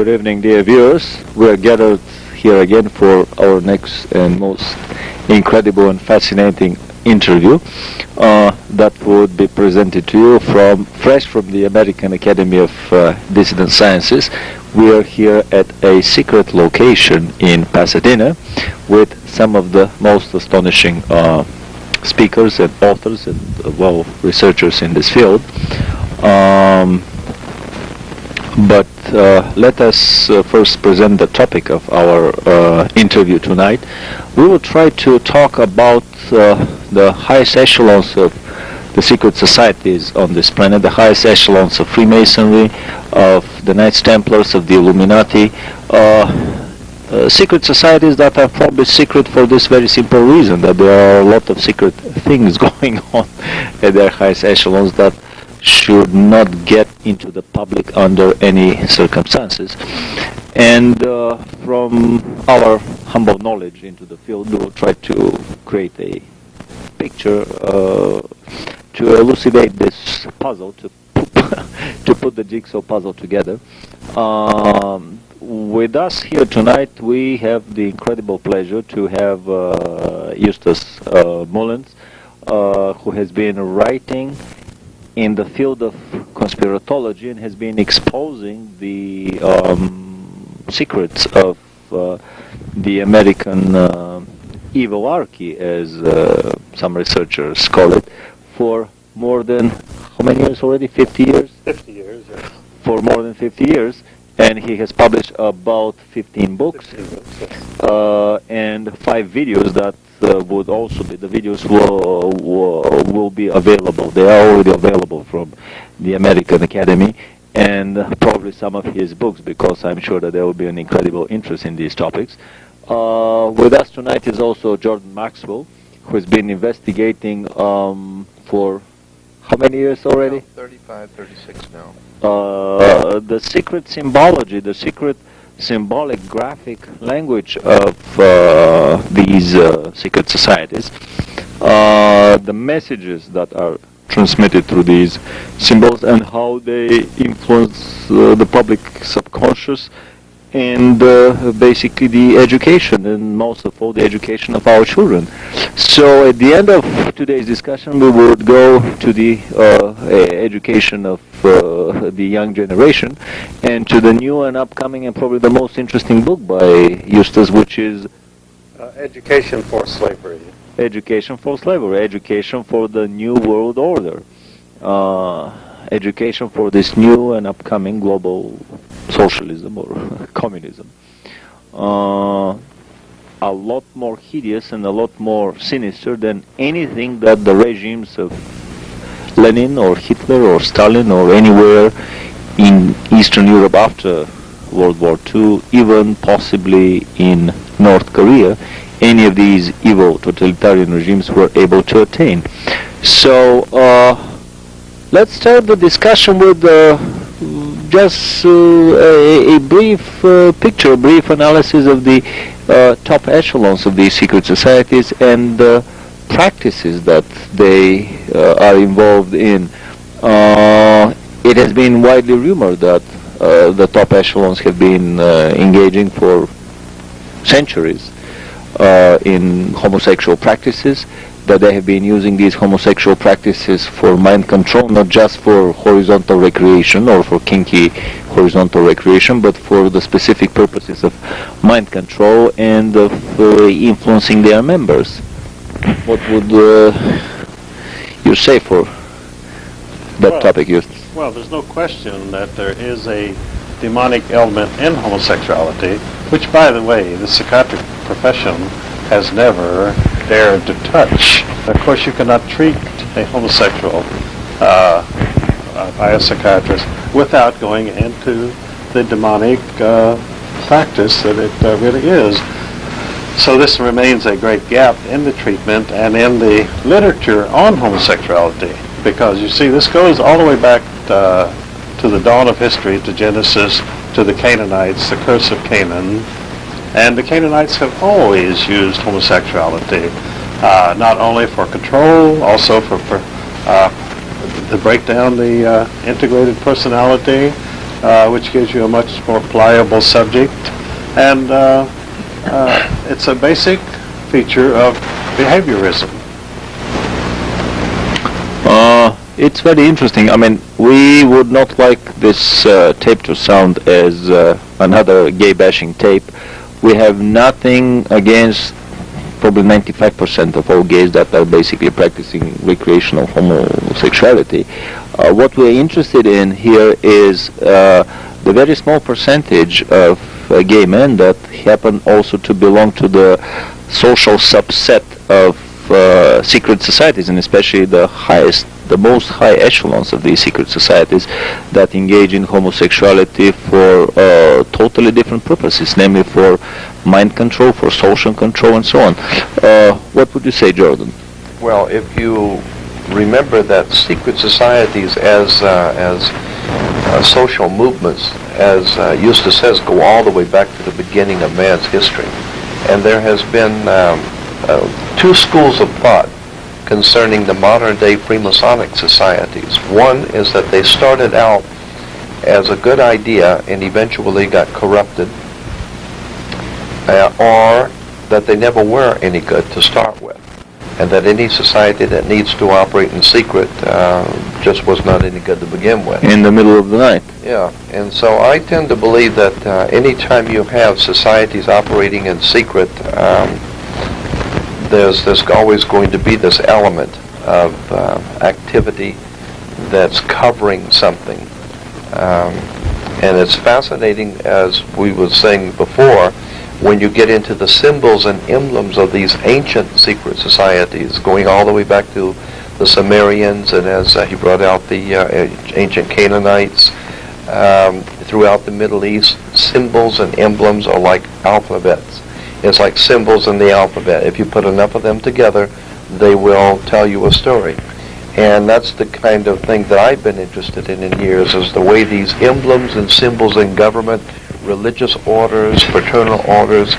Good evening, dear viewers. We are gathered here again for our next and most incredible and fascinating interview that would be presented to you fresh from the American Academy of Dissident Sciences. We are here at a secret location in Pasadena with some of the most astonishing speakers and authors and researchers in this field. But let us first present the topic of our interview tonight. We will try to talk about the highest echelons of the secret societies on this planet, the highest echelons of Freemasonry, of the Knights Templars, of the Illuminati, secret societies that are probably secret for this very simple reason, that there are a lot of secret things going on at their highest echelons that should not get into the public under any circumstances. And from our humble knowledge into the field, we will try to create a picture to elucidate this puzzle, to put the jigsaw puzzle together. With us here tonight, we have the incredible pleasure to have Eustace Mullins, who has been writing in the field of conspiratology and has been exposing the secrets of the American evilarchy, as some researchers call it, for more than, how many years already? 50 years? 50 years, yes. For more than 50 years. And he has published about 15 books, and 5 videos that would also be, the videos will be available. They are already available from the American Academy, and probably some of his books, because I'm sure that there will be an incredible interest in these topics. With us tonight is also Jordan Maxwell, who has been investigating for how many years already? 35, 36 now. The secret symbology, the secret symbolic graphic language of these secret societies, the messages that are transmitted through these symbols and how they influence the public subconscious, and basically the education, and most of all the education of our children. So at the end of today's discussion, we would go to the education of the young generation, and to the new and upcoming and probably the most interesting book by Eustace, which is Education for Slavery. Education for Slavery, Education for the New World Order, Education for this new and upcoming global socialism or communism. A lot more hideous and a lot more sinister than anything that the regimes of Lenin or Hitler or Stalin or anywhere in Eastern Europe after World War II, even possibly in North Korea, any of these evil totalitarian regimes were able to attain. So let's start the discussion with just a brief picture, a brief analysis of the top echelons of these secret societies and the practices that they are involved in. It has been widely rumored that the top echelons have been engaging for centuries in homosexual practices, that they have been using these homosexual practices for mind control, not just for horizontal recreation or for kinky horizontal recreation, but for the specific purposes of mind control and of influencing their members. What would you say for that topic, Eustace? Well, there's no question that there is a demonic element in homosexuality, which, by the way, the psychiatric profession has never dared to touch. Of course, you cannot treat a homosexual by a psychiatrist without going into the demonic practice that it really is. So this remains a great gap in the treatment and in the literature on homosexuality, because you see, this goes all the way back to the dawn of history, to Genesis, to the Canaanites, the curse of Canaan. And the Canaanites have always used homosexuality, not only for control, also for to break down the integrated personality, which gives you a much more pliable subject. And it's a basic feature of behaviorism. It's very interesting. I mean, we would not like this tape to sound as another gay bashing tape. We have nothing against probably 95% of all gays that are basically practicing recreational homosexuality. What we're interested in here is the very small percentage of gay men that happen also to belong to the social subset of secret societies, and especially the most high echelons of these secret societies that engage in homosexuality for totally different purposes, namely for mind control, for social control, and so on. What would you say, Jordan? Well, if you remember that secret societies as social movements, as Eustace says, go all the way back to the beginning of man's history. And there has been two schools of thought concerning the modern-day Freemasonic societies. One is that they started out as a good idea and eventually got corrupted, or that they never were any good to start with, and that any society that needs to operate in secret just was not any good to begin with. In the middle of the night. Yeah, and so I tend to believe that anytime you have societies operating in secret, there's always going to be this element of activity that's covering something. And it's fascinating, as we were saying before, when you get into the symbols and emblems of these ancient secret societies, going all the way back to the Sumerians, and as he brought out the ancient Canaanites, throughout the Middle East, symbols and emblems are like alphabets. It's like symbols in the alphabet. If you put enough of them together, they will tell you a story. And that's the kind of thing that I've been interested in years, is the way these emblems and symbols in government, religious orders, fraternal orders,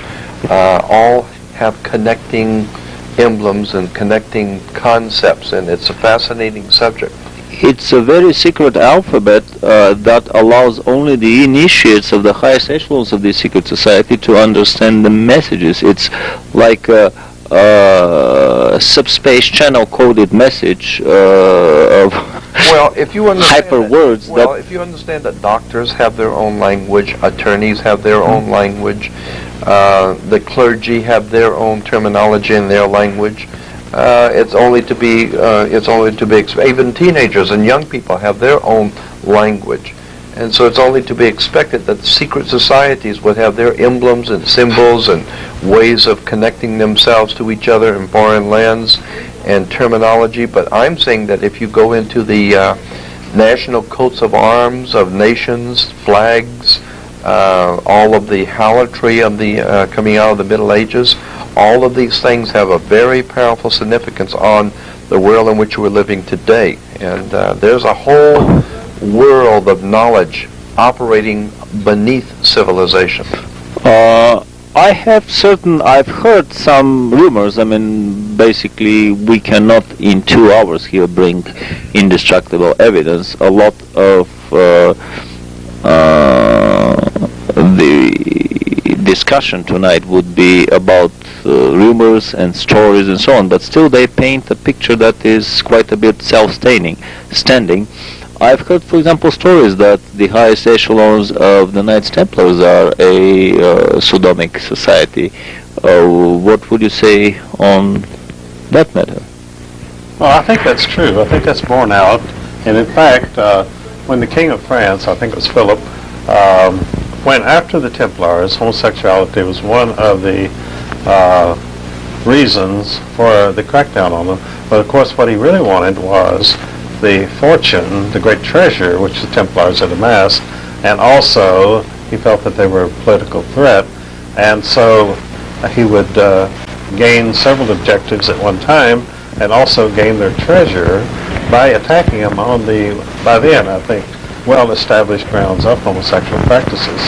all have connecting emblems and connecting concepts, and it's a fascinating subject. It's a very secret alphabet that allows only the initiates of the highest echelons of the secret society to understand the messages. It's like a subspace channel coded message of if you understand hyper words. If you understand that doctors have their own language, attorneys have their own language, the clergy have their own terminology in their language. It's only to be even teenagers and young people have their own language, and so it's only to be expected that secret societies would have their emblems and symbols and ways of connecting themselves to each other in foreign lands and terminology. But I'm saying that if you go into the national coats of arms of nations, flags, all of the harlotry of the coming out of the Middle Ages, all of these things have a very powerful significance on the world in which we're living today. And there's a whole world of knowledge operating beneath civilization. I've heard some rumors. I mean, basically, we cannot in 2 hours here bring indestructible evidence. A lot of the discussion tonight would be about rumors and stories and so on, but still they paint a picture that is quite a bit self-standing. I've heard, for example, stories that the highest echelons of the Knights Templars are a sodomic society. What would you say on that matter? Well, I think that's true. I think that's borne out. And in fact, when the King of France, I think it was Philip, went after the Templars, homosexuality was one of the reasons for the crackdown on them. But of course, what he really wanted was the fortune, the great treasure, which the Templars had amassed, and also he felt that they were a political threat, and so he would gain several objectives at one time, and also gain their treasure by attacking them on the, by then, I think, well-established grounds of homosexual practices.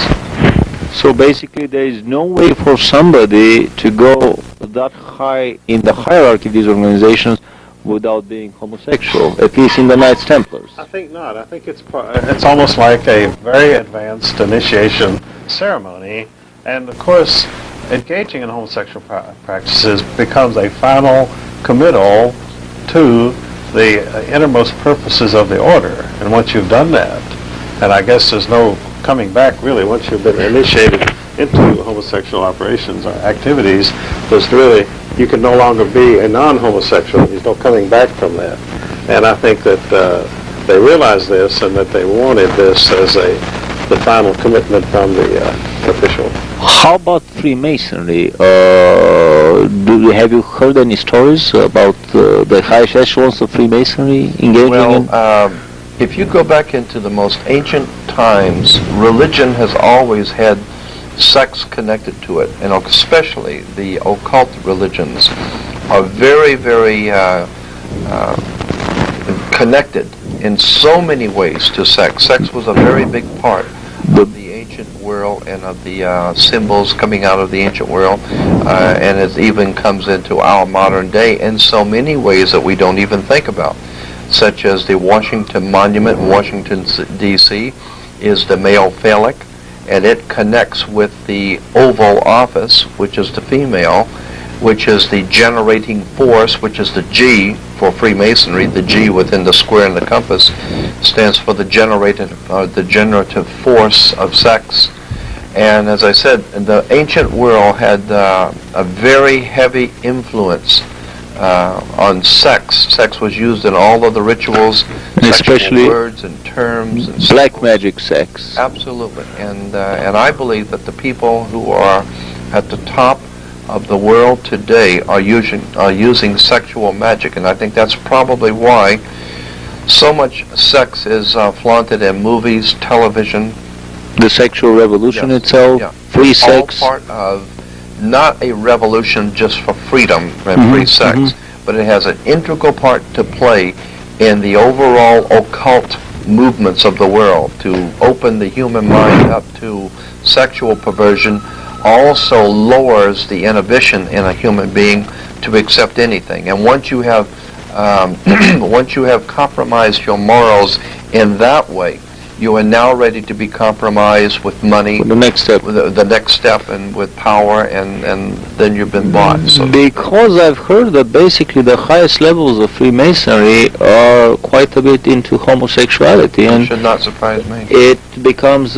So basically there is no way for somebody to go that high in the hierarchy of these organizations without being homosexual, at least in the Knights Templars. I think not. I think it's almost like a very advanced initiation ceremony, and of course, engaging in homosexual practices becomes a final committal to the innermost purposes of the order. And once you've done that, and I guess there's no coming back really once you've been initiated into homosexual operations or activities, you can no longer be a non-homosexual. There's no coming back from that. And I think that they realized this and that they wanted this as the final commitment from the official. How about Freemasonry? Have you heard any stories about the highest echelons of Freemasonry engaging in? If you go back into the most ancient times, religion has always had sex connected to it, and especially the occult religions are very, very connected in so many ways to sex. Sex was a very big part of the ancient world and of the symbols coming out of the ancient world, and it even comes into our modern day in so many ways that we don't even think about, such as the Washington Monument in Washington, D.C. is the male phallic, and it connects with the Oval Office, which is the female, which is the generating force, which is the G for Freemasonry. The G within the square and the compass stands for the generative force of sex. And as I said, the ancient world had a very heavy influence on sex. Sex was used in all of the rituals, especially words and terms and black symbols. magic sex. Absolutely, and I believe that the people who are at the top of the world today are using sexual magic, and I think that's probably why so much sex is flaunted in movies, television. The sexual revolution itself, free sex. All part of not a revolution just for freedom and free sex, but it has an integral part to play in the overall occult movements of the world to open the human mind up to sexual perversion. Also lowers the inhibition in a human being to accept anything. And once you have compromised your morals in that way, you are now ready to be compromised with money. The next step. With the next step, and with power, and then you've been bought. So because I've heard that basically the highest levels of Freemasonry are quite a bit into homosexuality, and it should not surprise me. It becomes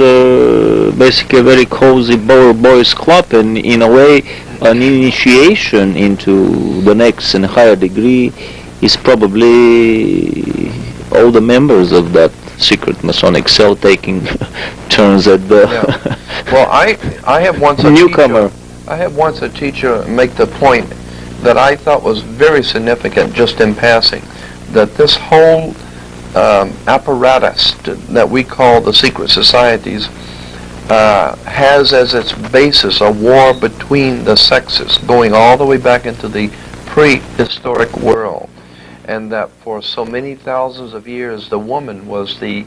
basically a very cozy boys' club, and in a way, an initiation into the next and higher degree is probably all the members of that secret Masonic cell taking turns at the Well, I have once a newcomer. I had once a teacher make the point that I thought was very significant, just in passing, that this whole apparatus that we call the secret societies has as its basis a war between the sexes, going all the way back into the prehistoric world. And that for so many thousands of years, the woman was the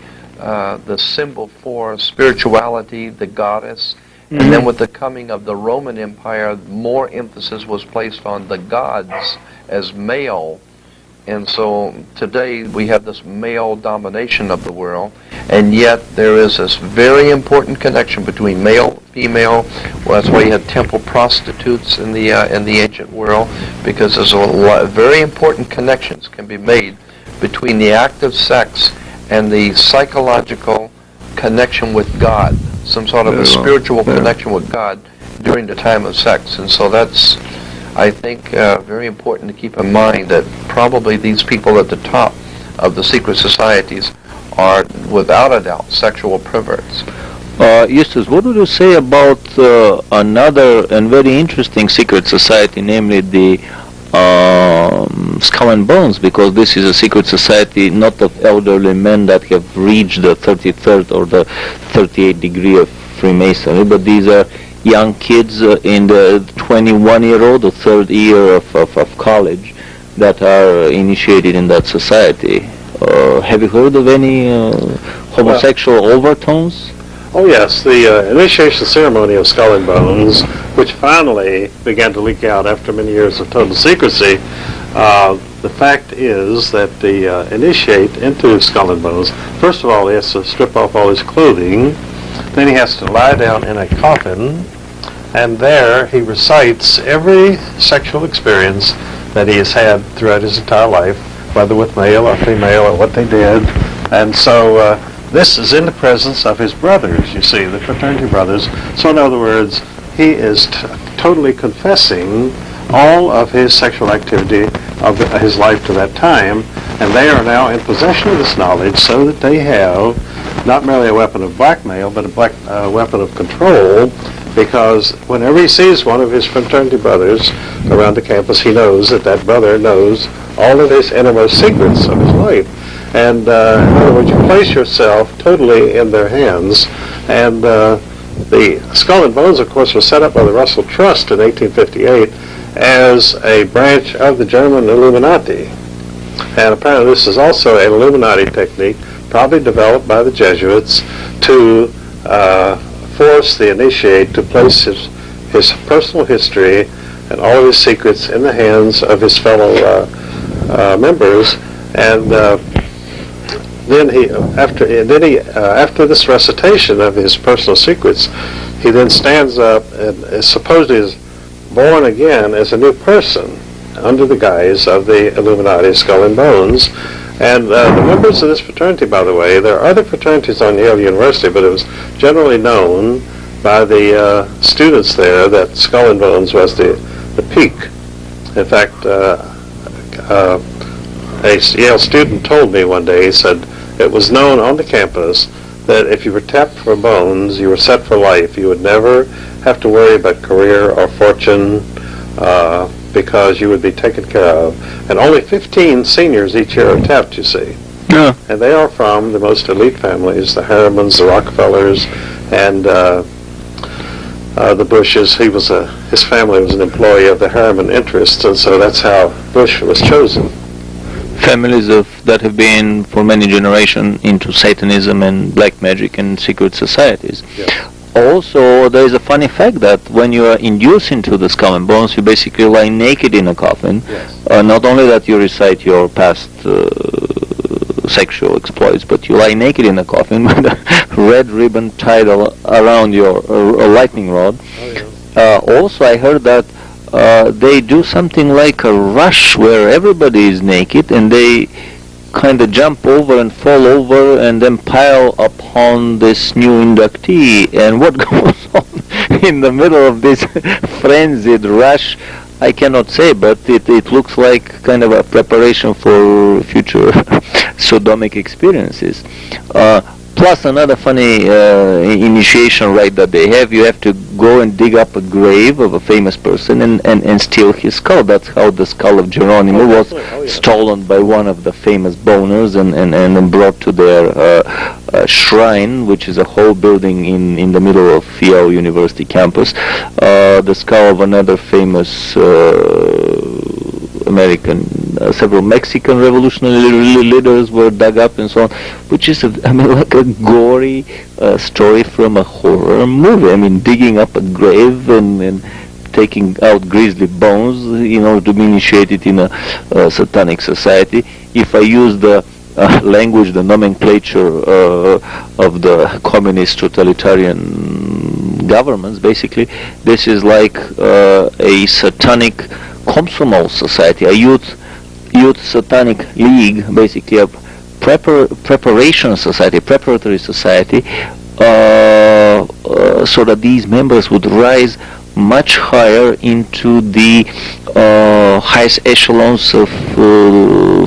symbol for spirituality, the goddess. And then with the coming of the Roman Empire, more emphasis was placed on the gods as male. And so today we have this male domination of the world, and yet there is this very important connection between male, female. Well, that's why you had temple prostitutes in the ancient world, because there's a lot, very important connections can be made between the act of sex and the psychological connection with God, some sort of a spiritual connection with God during the time of sex. And so that's, I think, very important to keep in mind that probably these people at the top of the secret societies are, without a doubt, sexual perverts. Eustace, what would you say about another and very interesting secret society, namely the Skull and Bones, because this is a secret society not of elderly men that have reached the 33rd or the 38th degree of Freemasonry, but these are young kids in the 21-year-old or third year of college that are initiated in that society. Have you heard of any homosexual overtones? Oh yes, the initiation ceremony of Skull and Bones, which finally began to leak out after many years of total secrecy. The fact is that the initiate into Skull and Bones, first of all, he has to strip off all his clothing, then he has to lie down in a coffin, and there he recites every sexual experience that he has had throughout his entire life, whether with male or female or what they did. And so this is in the presence of his brothers, you see, the fraternity brothers. So in other words, he is totally confessing all of his sexual activity of his life to that time, and they are now in possession of this knowledge so that they have not merely a weapon of blackmail, but a weapon of control, because whenever he sees one of his fraternity brothers around the campus, he knows that that brother knows all of his innermost secrets of his life. And in other words, you place yourself totally in their hands. And the Skull and Bones, of course, was set up by the Russell Trust in 1858 as a branch of the German Illuminati. And apparently this is also an Illuminati technique, probably developed by the Jesuits, to force the initiate to place his personal history and all of his secrets in the hands of his fellow members. And then after this recitation of his personal secrets, he then stands up and is supposedly born again as a new person under the guise of the Illuminati Skull and Bones. And the members of this fraternity, by the way, there are other fraternities on Yale University, but it was generally known by the students there that Skull and Bones was the peak. In fact, a Yale student told me one day, he said, it was known on the campus that if you were tapped for bones, you were set for life. You would never have to worry about career or fortune because you would be taken care of. And only 15 seniors each year are tapped, you see. Yeah. And they are from the most elite families, the Harrimans, the Rockefellers, and the Bushes. His family was an employee of the Harriman interests, and so that's how Bush was chosen. Families that have been for many generations into Satanism and black magic and secret societies. Yes. Also, there is a funny fact that when you are induced into the Skull and Bones, you basically lie naked in a coffin. Yes. Not only that you recite your past sexual exploits, but you lie naked in a coffin with a red ribbon tied around your lightning rod. Oh, yeah. Also, I heard that they do something like a rush where everybody is naked and they kind of jump over and fall over and then pile upon this new inductee. And what goes on in the middle of this frenzied rush, I cannot say, but it looks like kind of a preparation for future sodomic experiences. Plus another funny initiation rite that they have, you have to go and dig up a grave of a famous person and steal his skull. That's how the skull of Geronimo was stolen by one of the famous boners and brought to their shrine, which is a whole building in the middle of Yale University campus. The skull of another famous several Mexican revolutionary leaders were dug up and so on, which is like a gory story from a horror movie. Digging up a grave and taking out grisly bones in order to be initiated in a satanic society. If I use the language, the nomenclature of the communist totalitarian governments, basically, this is like a satanic Komsomol society, a youth satanic league, basically a preparation society, preparatory society, so that these members would rise much higher into the highest echelons of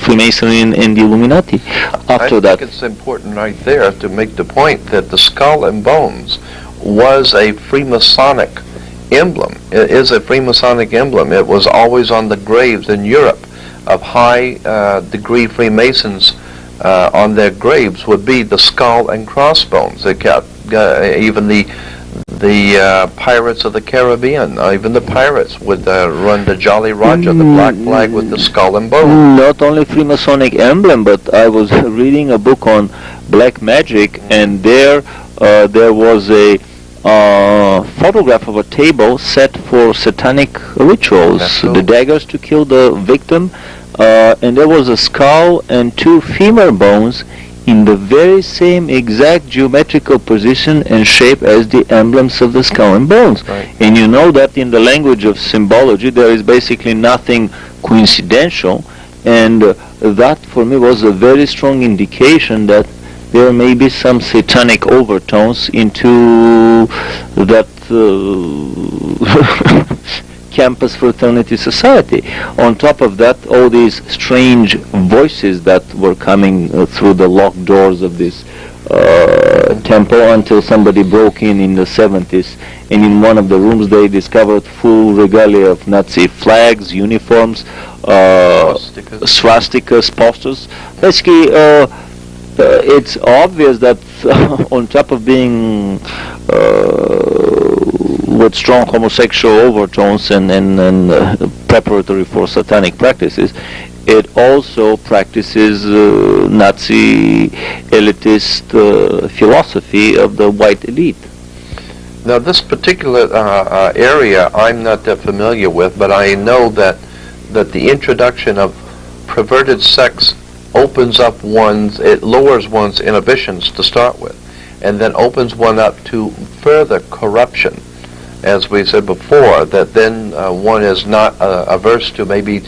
Freemasonry and the Illuminati. I think it's important right there to make the point that the Skull and Bones was a Freemasonic emblem. It is a Freemasonic emblem. It was always on the graves in Europe of high degree Freemasons. On their graves would be the skull and crossbones. They kept even the pirates of the Caribbean, even the pirates would run the Jolly Roger, the black flag with the skull and bones. Not only Freemasonic emblem, but I was reading a book on black magic, and there there was a photograph of a table set for satanic rituals, the daggers to kill the victim, and there was a skull and two femur bones in the very same exact geometrical position and shape as the emblems of the skull and bones. Right. And you know that in the language of symbology there is basically nothing coincidental, and that for me was a very strong indication that there may be some satanic overtones into that campus fraternity society. On top of that, all these strange voices that were coming through the locked doors of this temple until somebody broke in the 70s, and in one of the rooms they discovered full regalia of Nazi flags, uniforms, swastikas, posters. Basically, it's obvious that on top of being with strong homosexual overtones and preparatory for satanic practices, it also practices Nazi elitist philosophy of the white elite. Now, this particular area I'm not that familiar with, but I know that the introduction of perverted sex opens up it lowers one's inhibitions to start with, and then opens one up to further corruption. As we said before, that then one is not averse to maybe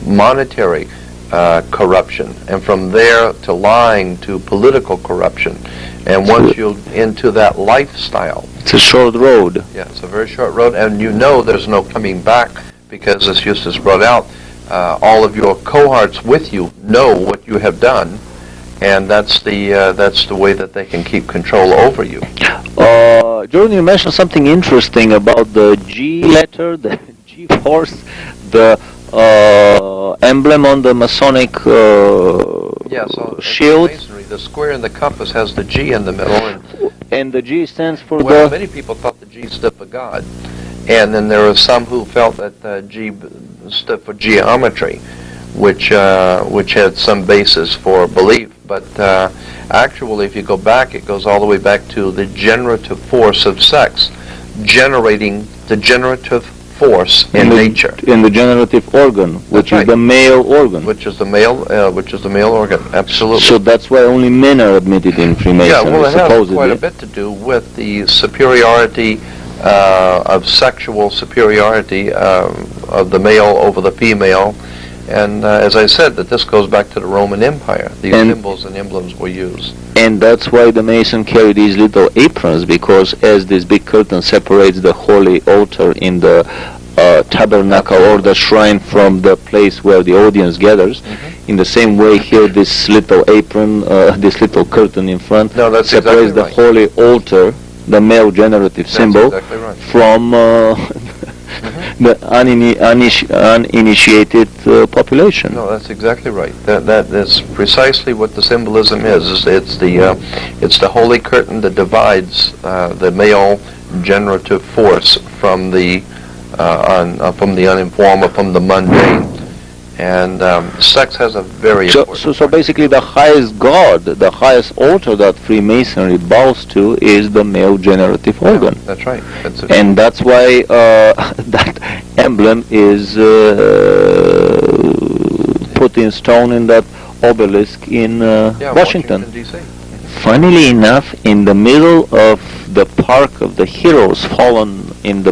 monetary corruption, and from there to lying to political corruption. And once you're into that lifestyle, it's a short road. Yeah, it's a very short road, and you know there's no coming back, because as Eustace brought out, all of your cohorts with you know what you have done, and that's the way that they can keep control over you. Jordan, you mentioned something interesting about the G letter, the G force, the emblem on the Masonic shield. Masonry, the square in the compass has the G in the middle, and the G stands for many people thought the G stood for God, and then there were some who felt that the G stood for geometry, which had some basis for belief. But actually, if you go back, it goes all the way back to the generative force of sex, generating the generative force in nature. In the generative organ, which is the male organ. Which is the male organ, absolutely. So that's why only men are admitted in Freemasonry, yeah, well, it supposedly. has quite a bit to do with the superiority of sexual superiority of the male over the female. And as I said, that this goes back to the Roman Empire. These symbols and emblems were used. And that's why the Mason carry these little aprons, because as this big curtain separates the holy altar in the tabernacle or the shrine from the place where the audience gathers, in the same way here this little apron, this little curtain in front separates exactly the right. holy altar, the male generative symbol, exactly right. from the uninitiated population. No, that's exactly right. That is precisely what the symbolism is. It's the holy curtain that divides the male generative force from the uninformed or from the mundane. And sex has a very important so basically the highest god, the highest altar that Freemasonry bows to is the male generative organ. That's right. And that's why that emblem is put in stone in that obelisk in Washington. D.C. Funnily enough, in the middle of the park of the heroes fallen in the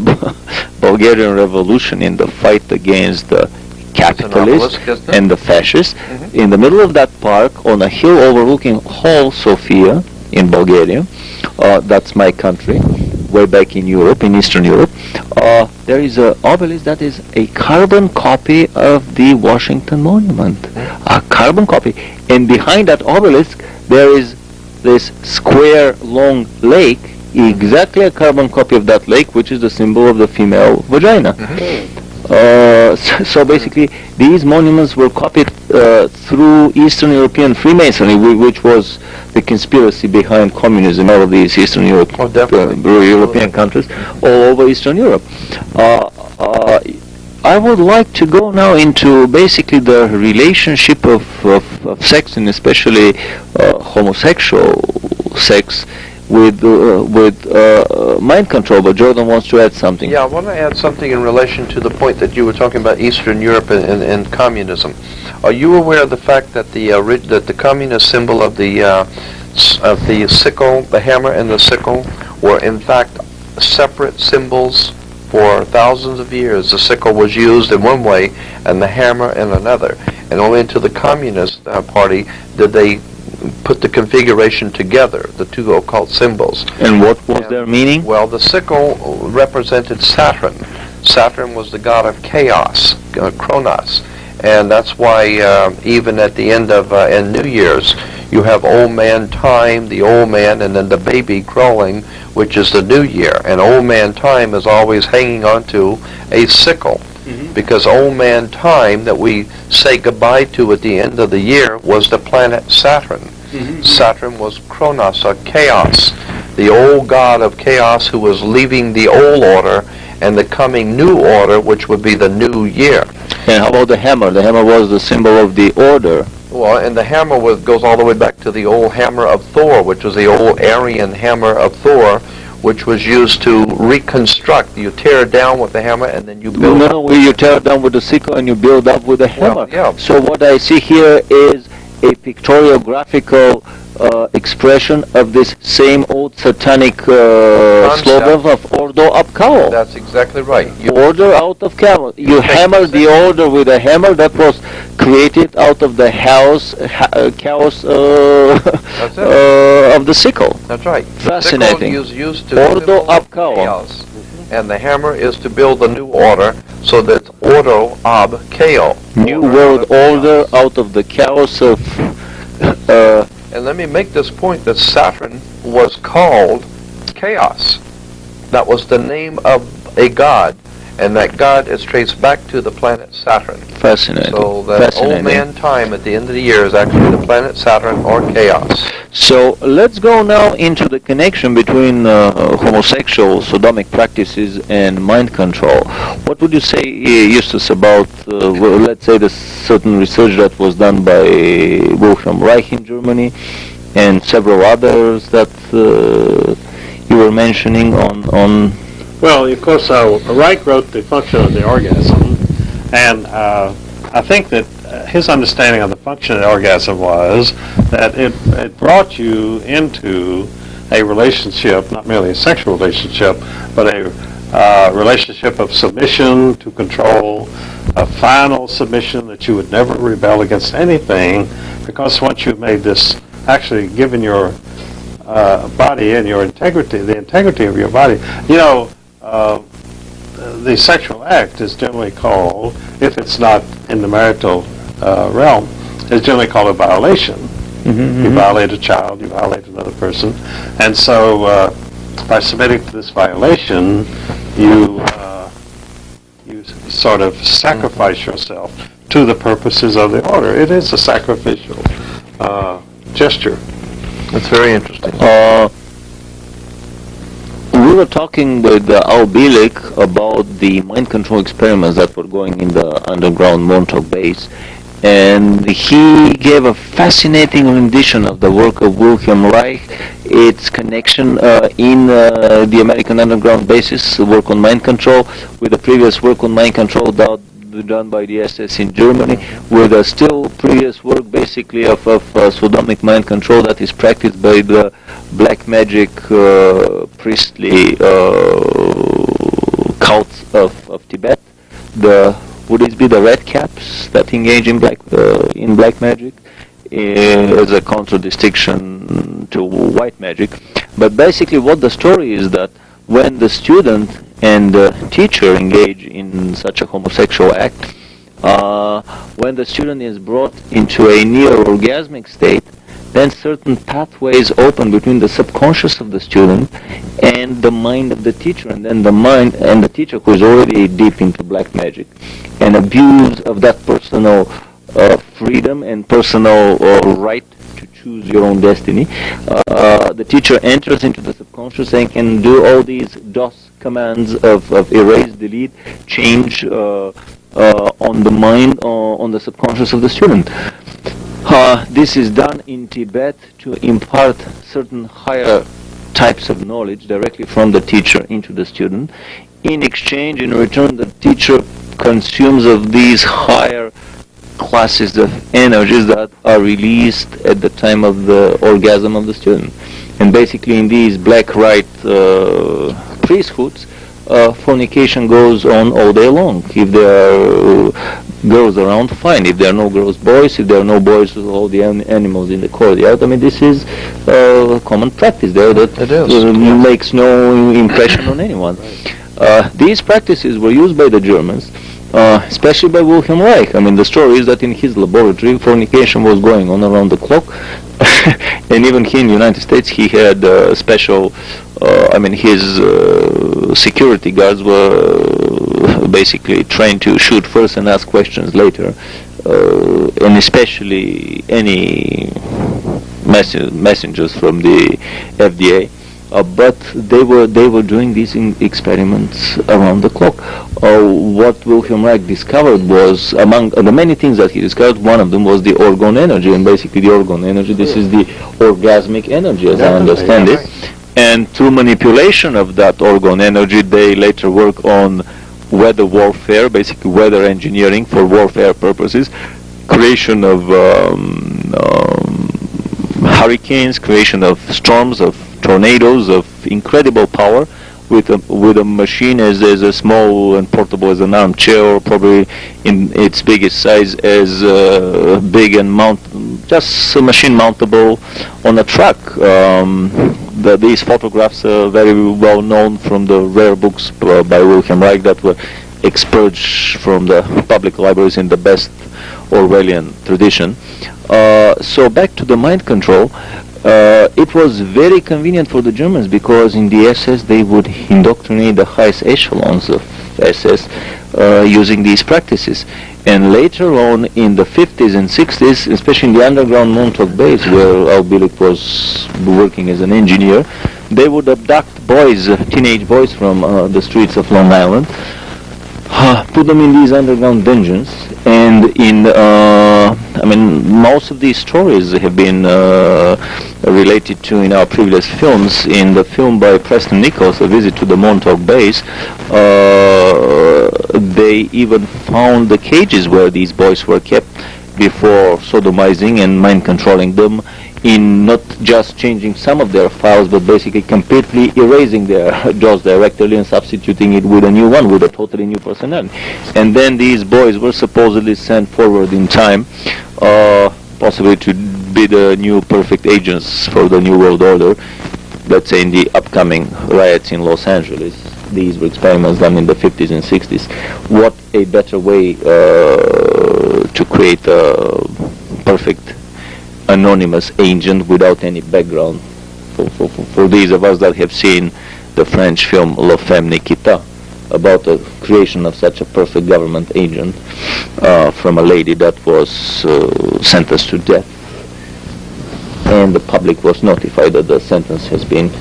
Bulgarian Revolution in the fight against the capitalists and the fascists, in the middle of that park, on a hill overlooking whole Sofia in Bulgaria, that's my country, way back in Europe, in Eastern Europe, there is an obelisk that is a carbon copy of the Washington Monument. A carbon copy. And behind that obelisk, there is this square, long lake, exactly a carbon copy of that lake, which is the symbol of the female vagina. So basically, these monuments were copied through Eastern European Freemasonry, which was the conspiracy behind communism in all of these Eastern Europe, European countries, all over Eastern Europe. I would like to go now into basically the relationship of sex, and especially homosexual sex, mind control. But Jordan wants to add something. Yeah, I want to add something in relation to the point that you were talking about Eastern Europe and communism. Are you aware of the fact that the communist symbol of the sickle, the hammer and the sickle, were in fact separate symbols for thousands of years? The sickle was used in one way and the hammer in another. And only into the Communist Party did they put the configuration together, the two occult symbols. And what was their meaning? Well, the sickle represented Saturn. Saturn was the god of chaos, Kronos. And that's why even at the end of in New Year's, you have old man time, the old man, and then the baby crawling, which is the new year. And old man time is always hanging on to a sickle. Because old man time that we say goodbye to at the end of the year was the planet Saturn. Saturn was Kronos, or chaos, the old god of chaos who was leaving the old order and the coming new order, which would be the new year. And how about the hammer? The hammer was the symbol of the order. Well, and the hammer goes all the way back to the old hammer of Thor, which was the old Aryan hammer of Thor, which was used to reconstruct. You tear it down with the hammer and then you build up. No, you tear it down with the sickle and you build up with the hammer. Well, yeah. So what I see here is a pictorial graphical expression of this same old satanic slogan of Ordo ab Chaos. That's exactly right. Order out of chaos. You hammer the order with a hammer that was created out of the chaos of the sickle. That's right. Fascinating. The sickle is used to Ordo build ab Chaos. and the hammer is to build the new order, so that Ordo ab Chaos. New world order out of the chaos of... and let me make this point that Saturn was called Chaos. That was the name of a god, and that god is traced back to the planet Saturn. Fascinating. So that old man time at the end of the year is actually the planet Saturn, or chaos. So let's go now into the connection between homosexual sodomic practices and mind control. What would you say, Eustace, about, let's say, the certain research that was done by Wilhelm Reich in Germany and several others that you were mentioning on... Well, of course, Reich wrote The Function of the Orgasm, and I think that his understanding of the function of the orgasm was that it brought you into a relationship, not merely a sexual relationship, but a relationship of submission to control, a final submission that you would never rebel against anything, because once you've made this, actually given your body and your integrity, the integrity of your body, the sexual act is generally called, if it's not in the marital realm, is generally called a violation. You violate a child, you violate another person, and so by submitting to this violation, you sort of sacrifice yourself to the purposes of the order. It is a sacrificial gesture. That's very interesting. We were talking with Al Bilik about the mind control experiments that were going in the underground Montauk base, and he gave a fascinating rendition of the work of Wilhelm Reich, its connection in the American underground bases, work on mind control, with the previous work on mind control done by the SS in Germany, with a still previous work basically of sodomic mind control that is practiced by the black magic priestly cults of Tibet. Would it be the red caps that engage in black magic as a contradistinction to white magic? But basically what the story is that when the student and the teacher engage in such a homosexual act, when the student is brought into a near orgasmic state, then certain pathways open between the subconscious of the student and the mind of the teacher, and then the mind and the teacher, who is already deep into black magic, and abuse of that personal freedom and personal right to choose your own destiny. The teacher enters into the subconscious and can do all these DOS commands of erase, delete, change on the mind, on the subconscious of the student. This is done in Tibet to impart certain higher types of knowledge directly from the teacher into the student. In exchange, in return, the teacher consumes of these higher classes of energies that are released at the time of the orgasm of the student. And basically in these black right priesthoods, fornication goes on all day long. If there are girls around, fine. If there are no girls, boys. If there are no boys, all the animals in the courtyard. I mean, this is common practice there that makes no impression on anyone. These practices were used by the Germans, especially by Wilhelm Reich. I mean, the story is that in his laboratory, fornication was going on around the clock. And even here in the United States, he had special, his security guards were basically trained to shoot first and ask questions later, and especially any messengers from the FDA. But they were doing these experiments around the clock. What Wilhelm Reich discovered was, among the many things that he discovered, one of them was the orgone energy. And basically the orgone energy, this is the orgasmic energy as I understand it. And through manipulation of that orgone energy, they later work on weather warfare, basically weather engineering for warfare purposes, creation of hurricanes, creation of storms, of tornadoes of incredible power, with a machine as small and portable as an armchair, or probably in its biggest size as big and just a machine mountable on a truck. These photographs are very well known from the rare books by Wilhelm Reich that were expurged from the public libraries in the best Orwellian tradition. So back to the mind control. It was very convenient for the Germans because in the SS they would indoctrinate the highest echelons of SS using these practices. And later on in the 50s and 60s, especially in the underground Montauk base where Al Bielek was working as an engineer, they would abduct boys, teenage boys from the streets of Long Island, put them in these underground dungeons, and most of these stories have been related to in our previous films. In the film by Preston Nichols, A Visit to the Montauk Base, they even found the cages where these boys were kept before sodomizing and mind controlling them, in not just changing some of their files, but basically completely erasing their JAWS directory and substituting it with a new one, with a totally new personality. And then these boys were supposedly sent forward in time, possibly to be the new perfect agents for the New World Order, let's say in the upcoming riots in Los Angeles. These were experiments done in the 50s and 60s. What a better way to create a perfect anonymous agent without any background. For these of us that have seen the French film La Femme Nikita, about the creation of such a perfect government agent from a lady that was sentenced to death, and the public was notified that the sentence has been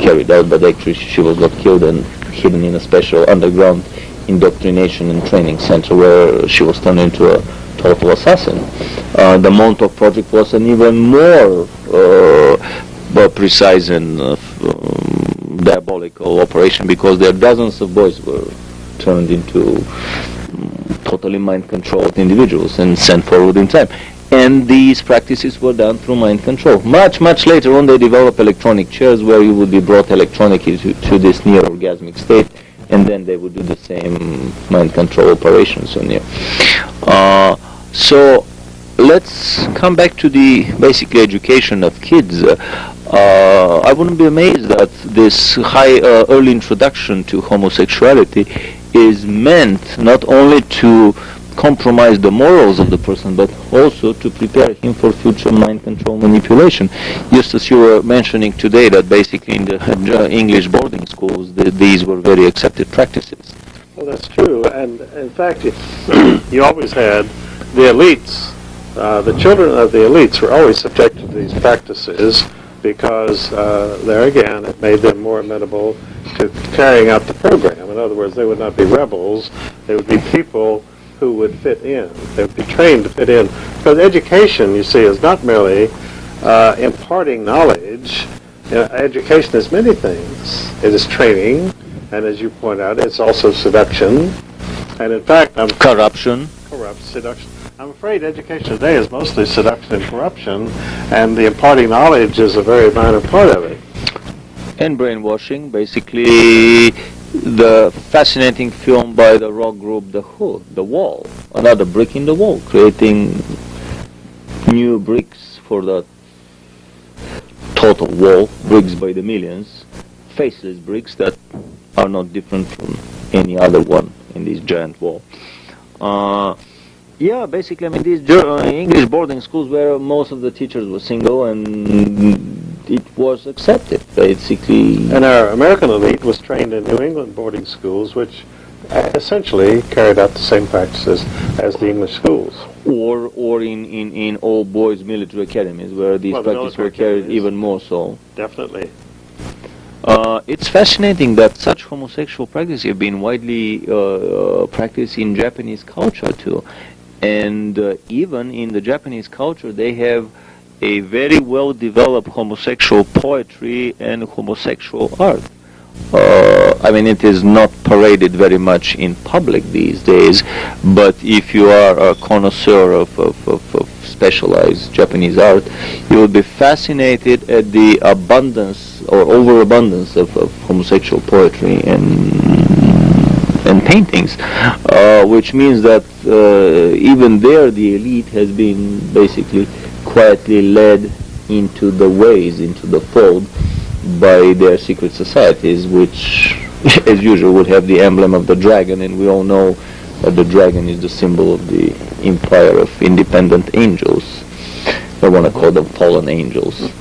carried out, but actually she was not killed and hidden in a special underground indoctrination and training center where she was turned into a total assassin. The Montauk Project was an even more precise and diabolical operation, because there dozens of boys were turned into totally mind-controlled individuals and sent forward in time. And these practices were done through mind control. Much, much later on, they developed electronic chairs where you would be brought electronically to this near-orgasmic state, and then they would do the same mind control operations on you. So let's come back to the basic education of kids. I wouldn't be amazed that this high early introduction to homosexuality is meant not only to compromise the morals of the person, but also to prepare him for future mind control manipulation. Eustace, you were mentioning today that basically in the English boarding schools, these were very accepted practices. Well, that's true, and in fact, you always had the elites. The children of the elites were always subjected to these practices because, there again, it made them more amenable to carrying out the program. In other words, they would not be rebels. They would be people who would fit in. They would be trained to fit in. Because education, you see, is not merely imparting knowledge education is many things. It is training, and as you point out, it's also seduction. And in fact, Corruption. Seduction. I'm afraid education today is mostly seduction and corruption, and the imparting knowledge is a very minor part of it. And brainwashing, basically the fascinating film by the rock group The Who, The Wall, another brick in the wall, creating new bricks for the total wall, bricks by the millions, faceless bricks that are not different from any other one in this giant wall. Yeah, basically, I mean, these English boarding schools where most of the teachers were single, and it was accepted, basically. And our American elite was trained in New England boarding schools, which essentially carried out the same practices as the English schools. Or in all boys military academies, where these practices were carried even more so. Definitely. It's fascinating that such homosexual practices have been widely practiced in Japanese culture too. And even in the Japanese culture, they have a very well-developed homosexual poetry and homosexual art. I mean, it is not paraded very much in public these days, but if you are a connoisseur of specialized Japanese art, you will be fascinated at the abundance or overabundance of homosexual poetry and paintings, which means that even there the elite has been basically quietly led into the ways, into the fold, by their secret societies, which, as usual, would have the emblem of the dragon, and we all know that the dragon is the symbol of the empire of independent angels. I want to call them fallen angels